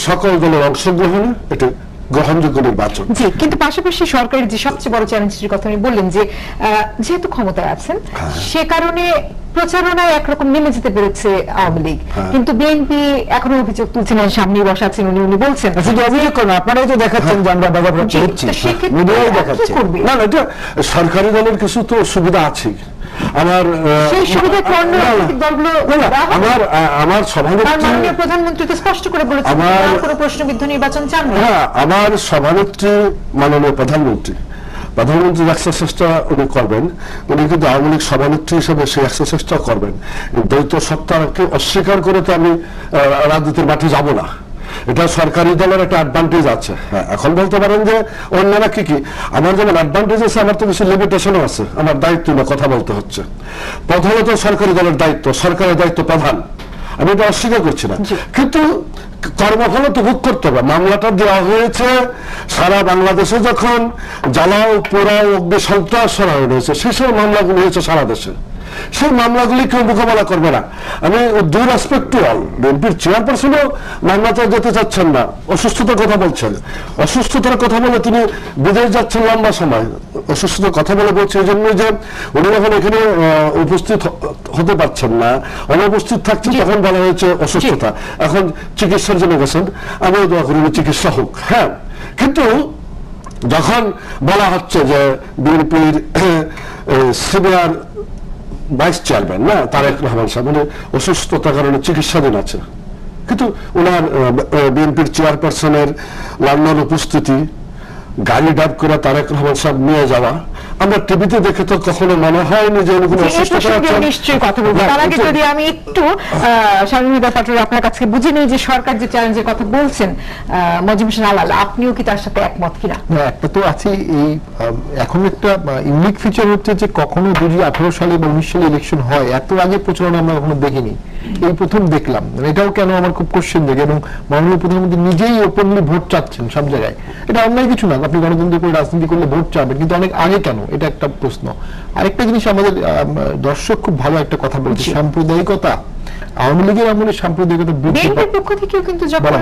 সকল দলের অংশগ্রহণে একটি গ্রহণযোগ্য নির্বাচন। জি, কিন্তু পাশাপাশি সরকারের যে সবচেয়ে বড় চ্যালেঞ্জের কথা আপনি বললেন যে যেহেতু ক্ষমতায় আছেন সে কারণে প্রচারণায় একরকম নেমে যেতে পেরেছে আওয়ামী লীগ, কিন্তু বিএনপি এখনো অভিযোগ তুলছেন, সামনে বসা আছেন উনি বলছেন শুধু অভিযোগ করেন, আপনারাই তো দেখাচ্ছেন যে আমরা বাজার করছি, মিডিয়াই দেখাচ্ছে। না না, এটা সরকারি দলের কিছু তো সুবিধা আছে। আমার আমার প্রধানমন্ত্রী তো স্পষ্ট করে বলেছেন কোনো প্রশ্নবিদ্ধ নির্বাচন চান না। আমার সভানেত্রী মাননীয় প্রধানমন্ত্রী এক্সারসাইজটা উনি করবেন, উনি কিন্তু আওয়ামী লীগ সভানেত্রী হিসেবে সেই এক্সারসাইজটা করবেন। দ্বৈত সত্তাকে অস্বীকার করে তো আমি রাজনীতির মাঠে যাব না, এটা সরকারি দলের একটা অ্যাডভান্টেজ আছে। হ্যাঁ, এখন বলতে পারেন যে অন্যরা কি কি, আমার যেমন অ্যাডভান্টেজ আছে, আমার তো কিছু লিমিটেশনও আছে, আমার দায়িত্ব না কথা বলতে হচ্ছে। প্রধানত সরকারি দলের দায়িত্ব, সরকারের দায়িত্ব প্রধান, আমি এটা অস্বীকার করছি না, কিন্তু কর্মফল তো ভোগ করতে হবে। মামলাটা দেওয়া হয়েছে সারা বাংলাদেশে, যখন জ্বালাও পোড়াও অগ্নি সন্ত্রাস সরানো হয়েছে, সেসব মামলাগুলো হয়েছে সারা দেশে, সেই মামলাগুলি কেউ মোকাবেলা করবে না। আমি দুই রেসপেক্ট টু অল, বিএনপির চেয়ারপারসনও মামলাতে যেতে চাচ্ছেন না, অসুস্থতার কথা বলছেন, অসুস্থতার কথা বলে তিনি বিদেশ যাচ্ছেন লম্বা সময়, অসুস্থতার কথা বলে বলছে এই জন্য যে উনি যখন এখানে উপস্থিত হতে পারছেন না, অনুপস্থিত থাকছেন, তখন বলা হয়েছে অসুস্থতা, এখন চিকিৎসার জন্য গেছেন, আমিও দোয়া করি চিকিৎসা হোক। হ্যাঁ, কিন্তু যখন বলা হচ্ছে যে বিএনপির সিনিয়র ভাইস চেয়ারম্যান না তারেক রহমান সাহেব অসুস্থতার কারণে চিকিৎসাধীন আছে, কিন্তু ওনার বিএনপির চেয়ারপারসনের লন্ডন উপস্থিতি, গাড়ি ডাব করে তারেক রহমান সাহেব নিয়ে যাওয়া, আমরা টিভিতে দেখে তো কখনো মনে হয়নি যে উনি কোনো অসুস্থতা আছেন। নিশ্চয়ই কথা বলবো, তার আগে যদি আমি একটু শামীম হায়দার পাটোয়ারি আপনার কাছে বুঝে নিই যে সরকার যে চ্যালেঞ্জের কথা বলছেন, মজিম হোসেন আলাল, আপনিও কি তার সাথে একমত কিনা? একটা তো আছে, এই এখন একটা ইউনিক ফিচার হচ্ছে যে কখনো 2018 সালে বা 19 সালে ইলেকশন হয়, এত আগে প্রচারণা আমরা কখনো দেখিনি, এই প্রথম দেখলাম। এটাও কেন আমার খুব কোশ্চেন দেখে, এবং মাননীয় প্রধানমন্ত্রী নিজেই ওপেনলি ভোট চাচ্ছেন সব জায়গায়, এটা অন্যায় কিছু না, আপনি গণতন্ত্র করে রাজনীতি করলে ভোট চাবেন, কিন্তু অনেক আগে কেন, এটা একটা প্রশ্ন। আরেকটা জিনিস, আমাদের দর্শক খুব ভালো একটা কথা বলছে, সাম্প্রদায়িকতা। আওয়ামী লীগের আমলে সাম্প্রদায়িকতা বিএনপির পক্ষ থেকেও কিন্তু যখন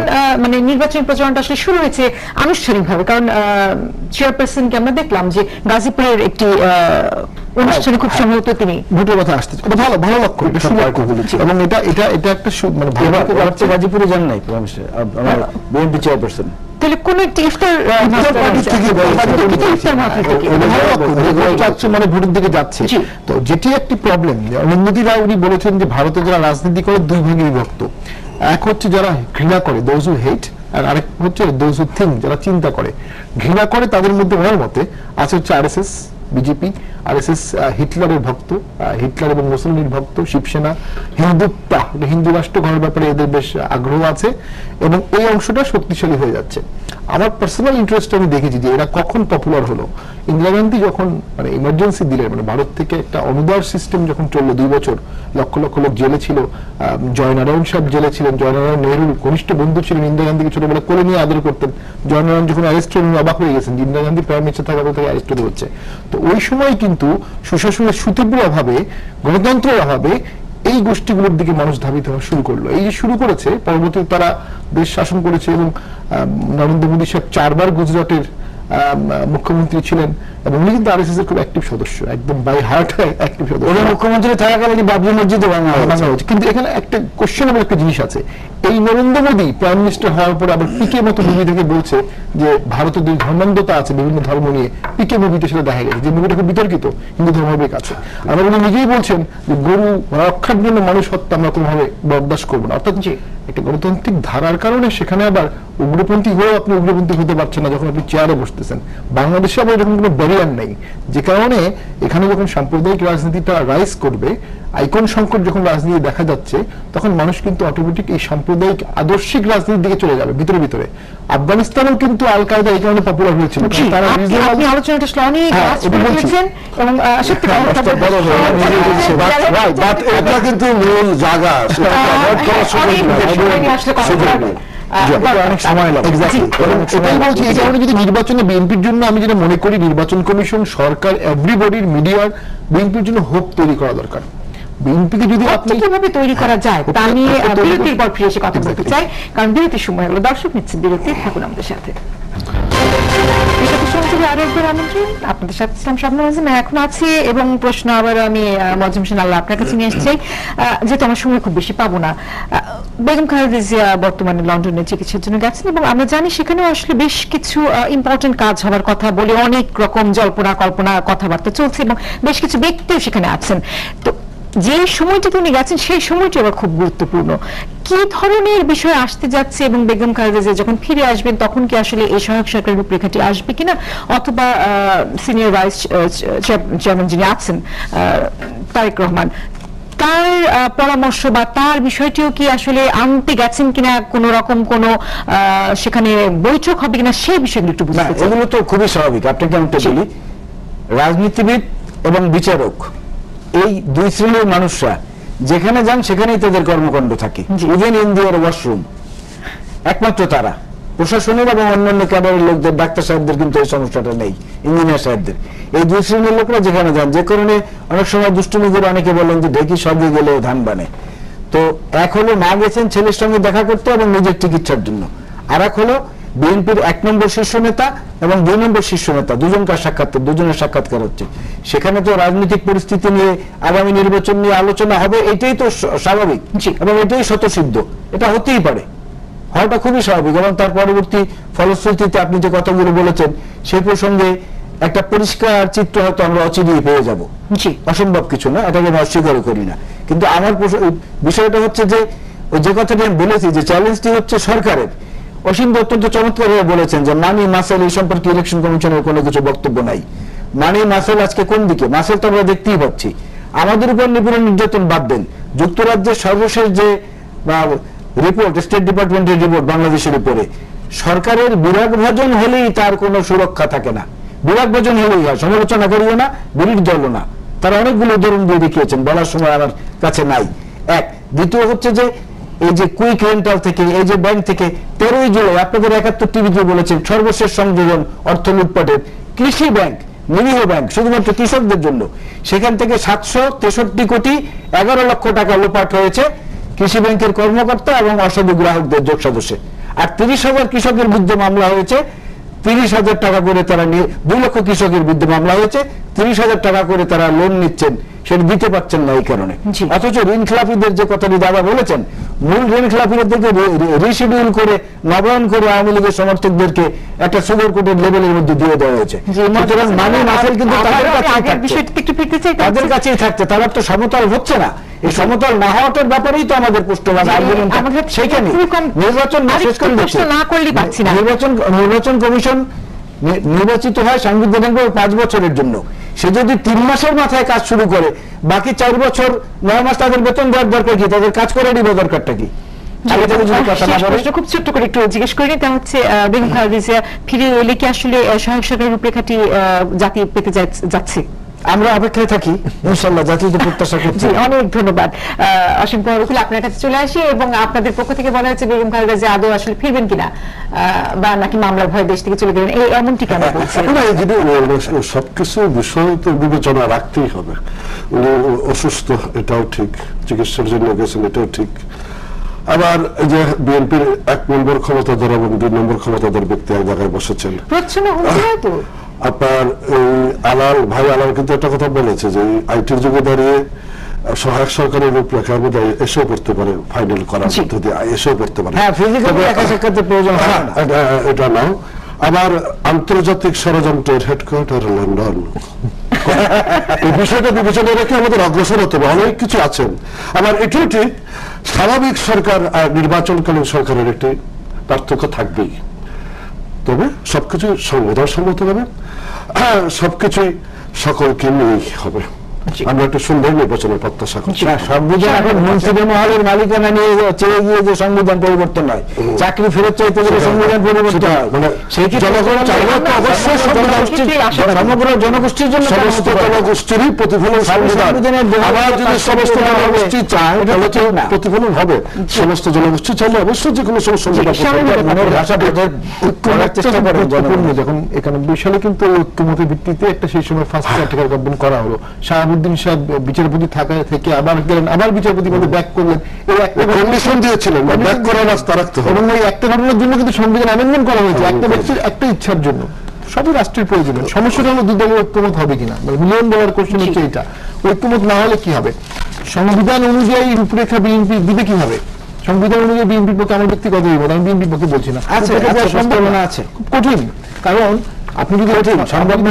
মানে নির্বাচনী প্রচারণাটা আসলে শুরু হয়েছে আনুষ্ঠানিকভাবে, কারণ চেয়ারপারসনকে আমরা দেখলাম যে গাজীপুরের একটি অনুষ্ঠানে খুব সম্ভবত তিনি ভোটের কথা আসতে, ভালো ভালো লক্ষ্য, এটা সুলক্ষ্য, এবং এটা এটা এটা একটা মানে গাজীপুরে যান নাই বিএনপি চেয়ারপারসন, তাহলে কোন একটি ইফতার মানে ভোটের দিকে যাচ্ছে। তো যেটি একটি প্রবলেম, অরুন্ধতী রায় উনি বলেছেন যে ভারতে যারা রাজনীতি করে দুই ভাগে বিভক্ত, এক হচ্ছে যারা ঘৃণা করে, দোজ হু হেট, আর আরেক হচ্ছে দোজ হু থিঙ্ক, যারা চিন্তা করে। ঘৃণা করে তাদের মধ্যে ওনার মতে আছে হচ্ছে আরএসএস, বিজেপি, আরএসএস হিটলারের ভক্ত, হিটলার এবং মুসলিমের ভক্ত, শিবসেনা হিন্দুত্ব, হিন্দু রাষ্ট্র গড়ার ব্যাপারে এদের বেশ আগ্রহ আছে এবং এই অংশটা শক্তিশালী হয়ে যাচ্ছে। আমার পার্সোনাল ইন্টারেস্ট আমি দেখেছি যে এরা কখন পপুলার হলো। ইন্দিরা গান্ধী যখন মানে ইমার্জেন্সি দিলেন, মানে ভারত থেকে একটা অনুদার সিস্টেম যখন চললো 2 বছর, লক্ষ লক্ষ লোক জেলে ছিল, জয়নারায়ণ সাহেব জেলে ছিলেন, জয়নারায়ণ নেহরুর ঘনিষ্ঠ বন্ধু ছিলেন, ইন্দিরা গান্ধীকে ছোটবেলা কোলে নিয়ে আদর করতেন। জয়নারায়ণ যখন অ্যারেস্ট হলেন অবাক হয়ে গেছেন যে ইন্দিরা গান্ধী প্রাইম মিনিস্টার থাকা থেকে অ্যারেস্ট হচ্ছে। তো ওই সময় কিন্তু সুশাসনের সুতীব্র অভাবে, গণতন্ত্রের অভাবে এই গোষ্ঠীগুলোর দিকে মানুষ ধাবিত হওয়া শুরু করলো। এই যে শুরু করেছে, পরবর্তীতে তারা দেশ শাসন করেছে এবং নরেন্দ্র মোদী সাহেব 4 বার গুজরাটের মুখ্যমন্ত্রী ছিলেন এবং উনি কিন্তু আরএসএস এর খুব অ্যাক্টিভ সদস্য, একদম বাই হার্ট অ্যাক্টিভ সদস্য। মুখ্যমন্ত্রী থাকাকালীন বাবরি মসজিদে ভাঙা হয়েছে। কিন্তু এখানে একটা কোশ্চেনেবল একটা জিনিস আছে, এই নরেন্দ্র মোদী প্রাইম মিনিস্টার হওয়ার পরে আবার পিকে মতো মুভি থেকে বলছে যে ভারতের যে ধর্মান্ধতা আছে বিভিন্ন ধর্ম নিয়ে, পিকে মুভিতে সেটা দেখা গেছে যে মুভিটা খুব বিতর্কিত হিন্দু ধর্মের কাছে। আবার উনি নিজেই বলছেন যে গরু রক্ষার জন্য মানুষ হত্যা আমরা কোনোভাবে বরদাস্ত করবো না। অর্থাৎ যে একটা গণতান্ত্রিক ধারার কারণে সেখানে আবার উগ্রপন্থী হয়েও আপনি উগ্রপন্থী হতে পারছেন না যখন আপনি চেয়ারে বসতেছেন। বাংলাদেশে আবার এরকম কোনো ব্যারিয়ার নেই, যে কারণে এখানে যখন সাম্প্রদায়িক রাজনীতিটা রাইজ করবে, আইকন সংকট যখন রাজনীতি দেখা যাচ্ছে, তখন মানুষ কিন্তু অটোমেটিক এই সাম্প্রদায়িক আদর্শিক রাজনীতির দিকে চলে যাবে ভিতরে ভিতরে। আফগানিস্তানেও কিন্তু আল কায়দা এই কারণে পপুলার হয়েছিল। আপনি আলোচনাটা আসলে অনেক করেছেন এবং সত্যি এটা কিন্তু মূল জায়গা, যদি নির্বাচনে বিএনপির জন্য আমি যেটা মনে করি, নির্বাচন কমিশন, সরকার, এভরিবডির, মিডিয়ার বিএনপির জন্য হোপ তৈরি করা দরকার। বিএনপিকে যদি আপনি কিভাবে তৈরি করা যায় তা নিয়ে বিরতির পর ফিরে এসে কথা বলতে চাই, কারণ বিরতির সময় হলো। দর্শক নিচ্ছে বিরতি, থাকুন আমাদের সাথে। আরেকবার আমন্ত্রণ, আপনাদের সাথে শাবনাম আজিম এখন আছি এবং প্রশ্ন আবার আমি মজুম হোসেন আল্লাহ আপনার কাছে নিয়ে এসেছি, যেহেতু আমার সময় খুব বেশি পাবো না। বেগম খালেদা জিয়া বর্তমানে লন্ডনে চিকিৎসার জন্য গেছেন এবং আমরা জানি সেখানেও আসলে বেশ কিছু ইম্পর্টেন্ট কাজ হওয়ার কথা বলে অনেক রকম জল্পনা কল্পনা কথাবার্তা চলছে এবং বেশ কিছু ব্যক্তিও সেখানে আছেন। তো যে সময়টিতে উনি গেছেন সেই সময়টি আবার খুব গুরুত্বপূর্ণ। কি ধরনের বিষয় আসতে যাচ্ছে এবং বেগম খালেদা জিয়া যখন ফিরে আসবেন তখন কি আসলে এই সহায়ক সরকারের রূপরেখাটি আসবে কিনা, অথবা সিনিয়র ভাইস চেয়ারম্যান যিনি আছেন তারেক রহমান, তার পরামর্শ বা তার বিষয়টিও কি আসলে আনতে গেছেন কিনা, কোন রকম কোন সেখানে বৈঠক হবে কিনা, সেই বিষয়গুলো একটু বুঝতে চাই। এগুলো তো খুবই স্বাভাবিক। আপনাকে আমি বলি, রাজনীতিবিদ এবং বিচারক এই 2 শ্রেণীর মানুষরা যেখানে যান সেখানেই তাদের কর্মকাণ্ড থাকে, ইভেন ইন দিয়ার ওয়াশরুম। একমাত্র তারা, প্রশাসনের এবং অন্যান্য ক্যাডারের লোকদের, ডাক্তার সাহেবদের কিন্তু এই সমস্যাটা নেই, ইঞ্জিনিয়ার সাহেবদের। এই 2 শ্রেণীর লোকরা যেখানে যান, যে কারণে অনেক সময় দুষ্টুমি করে অনেকে বলেন যে ঢেকি সঙ্গে গেলে ধান বানে। তো এক হলো না গেছেন ছেলের সঙ্গে দেখা করতে এবং নিজের চিকিৎসার জন্য, আর এক হলো বিএনপির 1 নম্বর শীর্ষ নেতা এবং 2 নম্বর শীর্ষ নেতা দুজনের সাক্ষাৎকার হচ্ছে। সেখানে তো রাজনৈতিক পরিস্থিতি নিয়ে, আগামী নির্বাচন নিয়ে আলোচনা হবে, এটাই তো স্বাভাবিক এবং এটাই স্বতঃসিদ্ধ, এটা হতেই পারে, হওয়াটা খুবই স্বাভাবিক। এবং তার পরবর্তী ফলশ্রুতিতে আপনি যে কথাগুলো বলেছেন সেই প্রসঙ্গে একটা পরিষ্কার চিত্র হয়তো আমরা অচিরেই পেয়ে যাব। অসম্ভব কিছু না, এটাকে আমি অস্বীকার করি না, কিন্তু আমার বিষয়টা হচ্ছে যে ওই যে কথাটি আমি বলেছি যে চ্যালেঞ্জটি হচ্ছে সরকারের। অসীম অত্যন্ত চমৎকারভাবে বলেছেন যে মানি মাসেল এই সম্পর্কে ইলেকশন কমিশনের কোনো কিছু বক্তব্য নাই। মানি মাসেল আজকে কোন দিকে? মাসেল তো আমরা দেখতেই পাচ্ছি। আমাদের উপর নিপীড়ন নির্যাতন বাদ দেন, যুক্তরাজ্যের সর্বশেষ যে রিপোর্ট, স্টেট ডিপার্টমেন্টের রিপোর্ট বাংলাদেশের উপরে, সরকারের বিরাগ ভাজন হলেই তার কোনো সুরক্ষা থাকে না। বিরাগ ভাজন হলেই হয়, সমালোচনা করিও না, বিরোধী দলও না। তারা অনেকগুলো উদাহরণ দিয়ে দেখিয়েছেন, বলার সময় আমার কাছে নাই। এক, দ্বিতীয় হচ্ছে যে এই যে কুইক রেন্টাল থেকে, এই যে ব্যাংক থেকে 13ই জুলাই আপনাদের 71 টিভিতে বলেছেন সর্বশেষ সংযোজন অর্থ লুটপাটের, কৃষি ব্যাংক, নিরীহ ব্যাংক শুধুমাত্র কৃষকদের জন্য, সেখান থেকে 763 কোটি 11 লক্ষ টাকা লোপাট হয়েছে কৃষি ব্যাংকের কর্মকর্তা এবং অসাধু গ্রাহকদের যোগ সদস্যে। আর 30,000 কৃষকের বিরুদ্ধে মামলা হয়েছে, 30,000 টাকা করে তারা 2 লক্ষ কৃষকের বিরুদ্ধে মামলা হয়েছে, 30,000 টাকা করে তারা লোন নিচ্ছেন, সেটা দিতে পারছেন না এই কারণে। অথচ ঋণ খেলাপিদের যে কথাটি দাদা বলেছেন, মূল ঋণ খেলাপিদেরকে রিশিডিউল করে নবায়ন করে আওয়ামী লীগের সমর্থকদেরকে একটা সুগার কোটেড লেভেলের মধ্যে দিয়ে দেওয়া হয়েছে। সুতরাং মানি মাসেল কিন্তু তাদের কাছেই থাকছে, তারা তো সমতল হচ্ছে না। এই সমতল না হওয়াটার ব্যাপারেই তো আমাদের প্রশ্নবাদ আর্গুমেন্ট সেইখানে। নির্বাচন শেষ করে দিচ্ছে, নির্বাচন কমিশন নির্বাচিত হয় সাংবিধানিকভাবে 5 বছরের জন্য। সে যদি 3 মাসের মাথায় কাজ শুরু করে, বাকি 4 বছর 9 মাস তাদের বেতন দেওয়ার দরকার কি? তাদের কাজ করে নিবে দরকারটা কি? আগে থেকে যদি কথা না বলে। খুব ছোট্ট করে একটু জিজ্ঞেস করি, তা হচ্ছে বেগম খালেদা জিয়া ফিরে এলে কি আসলে সহায়ক সরকারের রূপরেখাটি জাতি পেতে যাচ্ছে? আমরা অপেক্ষায় থাকি, ইনশাআল্লাহ জাতি তো প্রত্যাশা করছি। অনেক ধন্যবাদ। অসীম কুমার আপনার কাছে চলে আসি, এবং আপনাদের পক্ষ থেকে বলা হচ্ছে বেগম খালেদা জিয়া আদৌ আসলে ফিরবেন কিনা, বা নাকি মামলার ভয়ে দেশ থেকে চলে গেলেন, এমনটি কেন বলছেন? সবকিছু বিষয় তো বিবেচনা রাখতেই হবে। উনি অসুস্থ, এটাও ঠিক, চিকিৎসার জন্য গেছেন, এটাও ঠিক। আবার যে বিএনপির 1 নম্বর ক্ষমতাধর এবং 2 নম্বর ক্ষমতাধর ব্যক্তি এক জায়গায় বসেছেন, আপনার আলাল ভাই আলাল কিন্তু একটা কথা বলেছে যে আইটির যুগে দাঁড়িয়ে সহায়ক সরকারের রূপরেখার মধ্যে এসেও পড়তে পারে, ফাইনাল করার পদ্ধতি এসেও পড়তে পারে, এটা নাও। আবার আন্তর্জাতিক ষড়যন্ত্রের হেডকোয়ার্টার লন্ডন, এই বিষয়টা বিবেচনা রেখে আমাদের অগ্রসর হতে হবে। অনেক কিছু আছেন। আবার এটাও ঠিক, স্বাভাবিক সরকার আর নির্বাচনকালীন সরকারের একটি পার্থক্য থাকবেই, তবে সবকিছু সংবিধান সম্মত হবে, সবকিছুই সকলকে নিয়েই হবে। আমরা একটা সুন্দর নির্বাচনের প্রত্যাশা করছি। সংবিধান এখন মন্ত্রী মহলের মালিকানা নিয়ে চেয়ে গিয়ে যে সংবিধান পরিবর্তন হয়, চাকরি ফেরত চাইতে গেলে সংবিধান পরিবর্তন হয়, সেই কি জনগণ চাইলে তো অবশ্যই সমগ্র জনগোষ্ঠীর জন্য সমস্ত জনগোষ্ঠীরই প্রতিফলন সংবিধান। আবার যদি সমস্ত জনগোষ্ঠী চায় তাহলে তো প্রতিফলন হবে। সমস্ত জনগোষ্ঠী চাইলে অবশ্যই যে কোনো সংবিধান যখন 91 সালে কিন্তু ঐক্যমতের ভিত্তিতে একটা সেই সময় ফার্স্ট আর্টিকেল গভর্নমেন্ট করা হলো, শাহাবুদ্দিন সাহেব বিচারপতি থাকা থেকে আবার গেলেন, আবার বিচারপতি পদে ব্যাক করলেন, এই একটা কন্ডিশন দিয়েছিলেন ব্যাক করার রাস্তা রাখতে হবে, এবং এই একটা ঘটনার জন্য কিন্তু সংবিধান অ্যামেন্ডমেন্ট করা হয়েছে একটা ব্যক্তির একটা ইচ্ছার জন্য। সবই রাষ্ট্রের প্রয়োজন। সমস্যাটা হলো 2 দলের ঐক্যমত হবে কিনা, মিলিয়ন ডলার কোশ্চেন হচ্ছে এটা। ঐক্যমত না হলে কি হবে? সংবিধান অনুযায়ী রূপরেখা বিএনপি দিবে কিভাবে? সংবিধান অনুযায়ী বিএনপির পক্ষে আমার ব্যক্তিগত বিমত, আমি বিএনপির পক্ষে বলছি না, সম্ভাবনা আছে, খুব কঠিন। কারণ আপনি যদি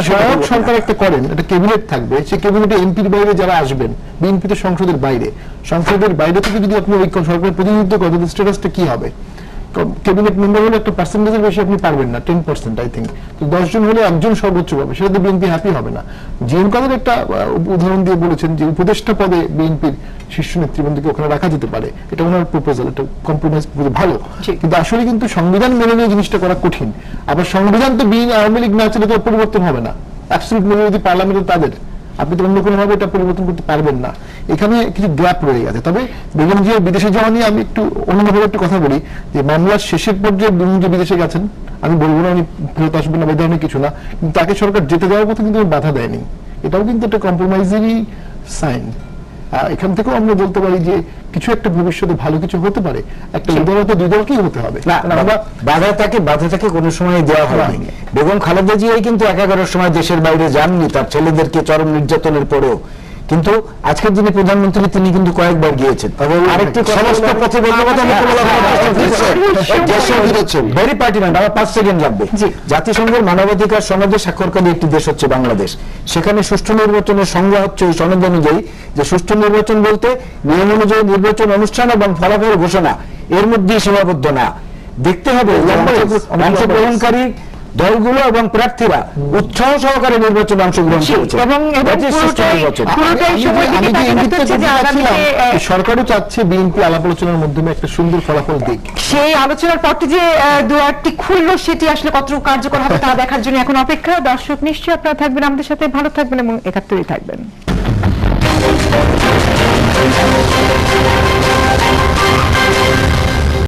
সহায়ক সরকার একটা করেন, একটা ক্যাবিনেট থাকবে, সেই ক্যাবিনেটে এমপির বাইরে যারা আসবেন, বিএনপি তো সংসদের বাইরে, সংসদের বাইরে থেকে যদি আপনি ওই সরকারের প্রতিনিধিত্ব করেন, স্ট্যাটাসটা কি হবে? ক্যাবিনেট মেম্বার হলে একটা পার্সেন্টেজের বেশি আপনি পারবেন না, 10% আই থিঙ্ক। তো 10 জন হলে একজন সর্বোচ্চ পাবে, সেটাতে বিএনপি হ্যাপি হবে না। জিএম কাদের একটা উদাহরণ দিয়ে বলেছেন যে উপদেষ্টা পদে বিএনপির শীর্ষ নেতৃবৃন্দকে ওখানে রাখা যেতে পারে, এটা ওনার প্রপোজাল, এটা কম্প্রোমাইজ ভালো, কিন্তু আসলে কিন্তু সংবিধান মেনে নিয়ে জিনিসটা করা কঠিন। আবার সংবিধান তো আওয়ামী লীগ না চলে তো পরিবর্তন হবে না, অ্যাবসলিউট মেজরিটি পার্লামেন্টে তাদের, আপনি তো অন্য কোনোভাবে এটা পরিবর্তন করতে পারবেন না। এখানে কিছু গ্যাপ রয়ে গেছে। তবে বেগম জিয়া বিদেশে যাওয়া নিয়ে আমি একটু অন্যভাবে একটু কথা বলি, যে মামলার শেষের পর্যায়ে বেগম জিয়া বিদেশে গেছেন, আমি বলবো না উনি ফেরত আসবেন না, এই ধরনের কিছু না, কিন্তু তাকে সরকার যেতে দেওয়ার পথে কিন্তু বাধা দেয়নি, এটাও কিন্তু একটা কম্প্রোমাইজেরই সাইন। এখান থেকেও আমরা বলতে পারি যে কিছু একটা ভবিষ্যতে ভালো কিছু হতে পারে। একটা উদাহরণ 2 দলকেই হতে হবে না, বাধা থাকে কোনো সময় দেওয়া হয়নি। বেগম খালেদা জিয়াই কিন্তু 11-এর সময় দেশের বাইরে যাননি তার ছেলেদেরকে চরম নির্যাতনের পরেও, কিন্তু আজকের দিনে প্রধানমন্ত্রী তিনি কিন্তু কয়েকবার গিয়েছেন। আরেকটি সমস্ত ভেরি পার্টিনেন্ট, আমার 5 সেকেন্ড লাগবে। জাতিসংঘের মানবাধিকার সনদে স্বাক্ষরকারী একটি দেশ হচ্ছে বাংলাদেশ। সেখানে সুষ্ঠু নির্বাচনের সংজ্ঞা হচ্ছে ওই সনদ অনুযায়ী যে সুষ্ঠু নির্বাচন বলতে নিয়ম অনুযায়ী নির্বাচন অনুষ্ঠান এবং ফলাফল ঘোষণা, এর মধ্যেই সীমাবদ্ধ না। দেখতে হবে অংশগ্রহণকারী দলগুলো এবং প্রার্থীরা উৎসাহ সহকারে নির্বাচনে অংশগ্রহণ করেছে, সরকারও চাচ্ছে বিএনপি আলাপ আলোচনার মাধ্যমে একটা সুন্দর ফলাফল দিক। সেই আলোচনার পরটি যে দুয়ারটি খুললো সেটি আসলে কতটুকু কার্যকর হবে তা দেখার জন্য এখন অপেক্ষা। দর্শক নিশ্চয়ই আপনারা থাকবেন আমাদের সাথে, ভালো থাকবেন এবং 71 থাকবেন।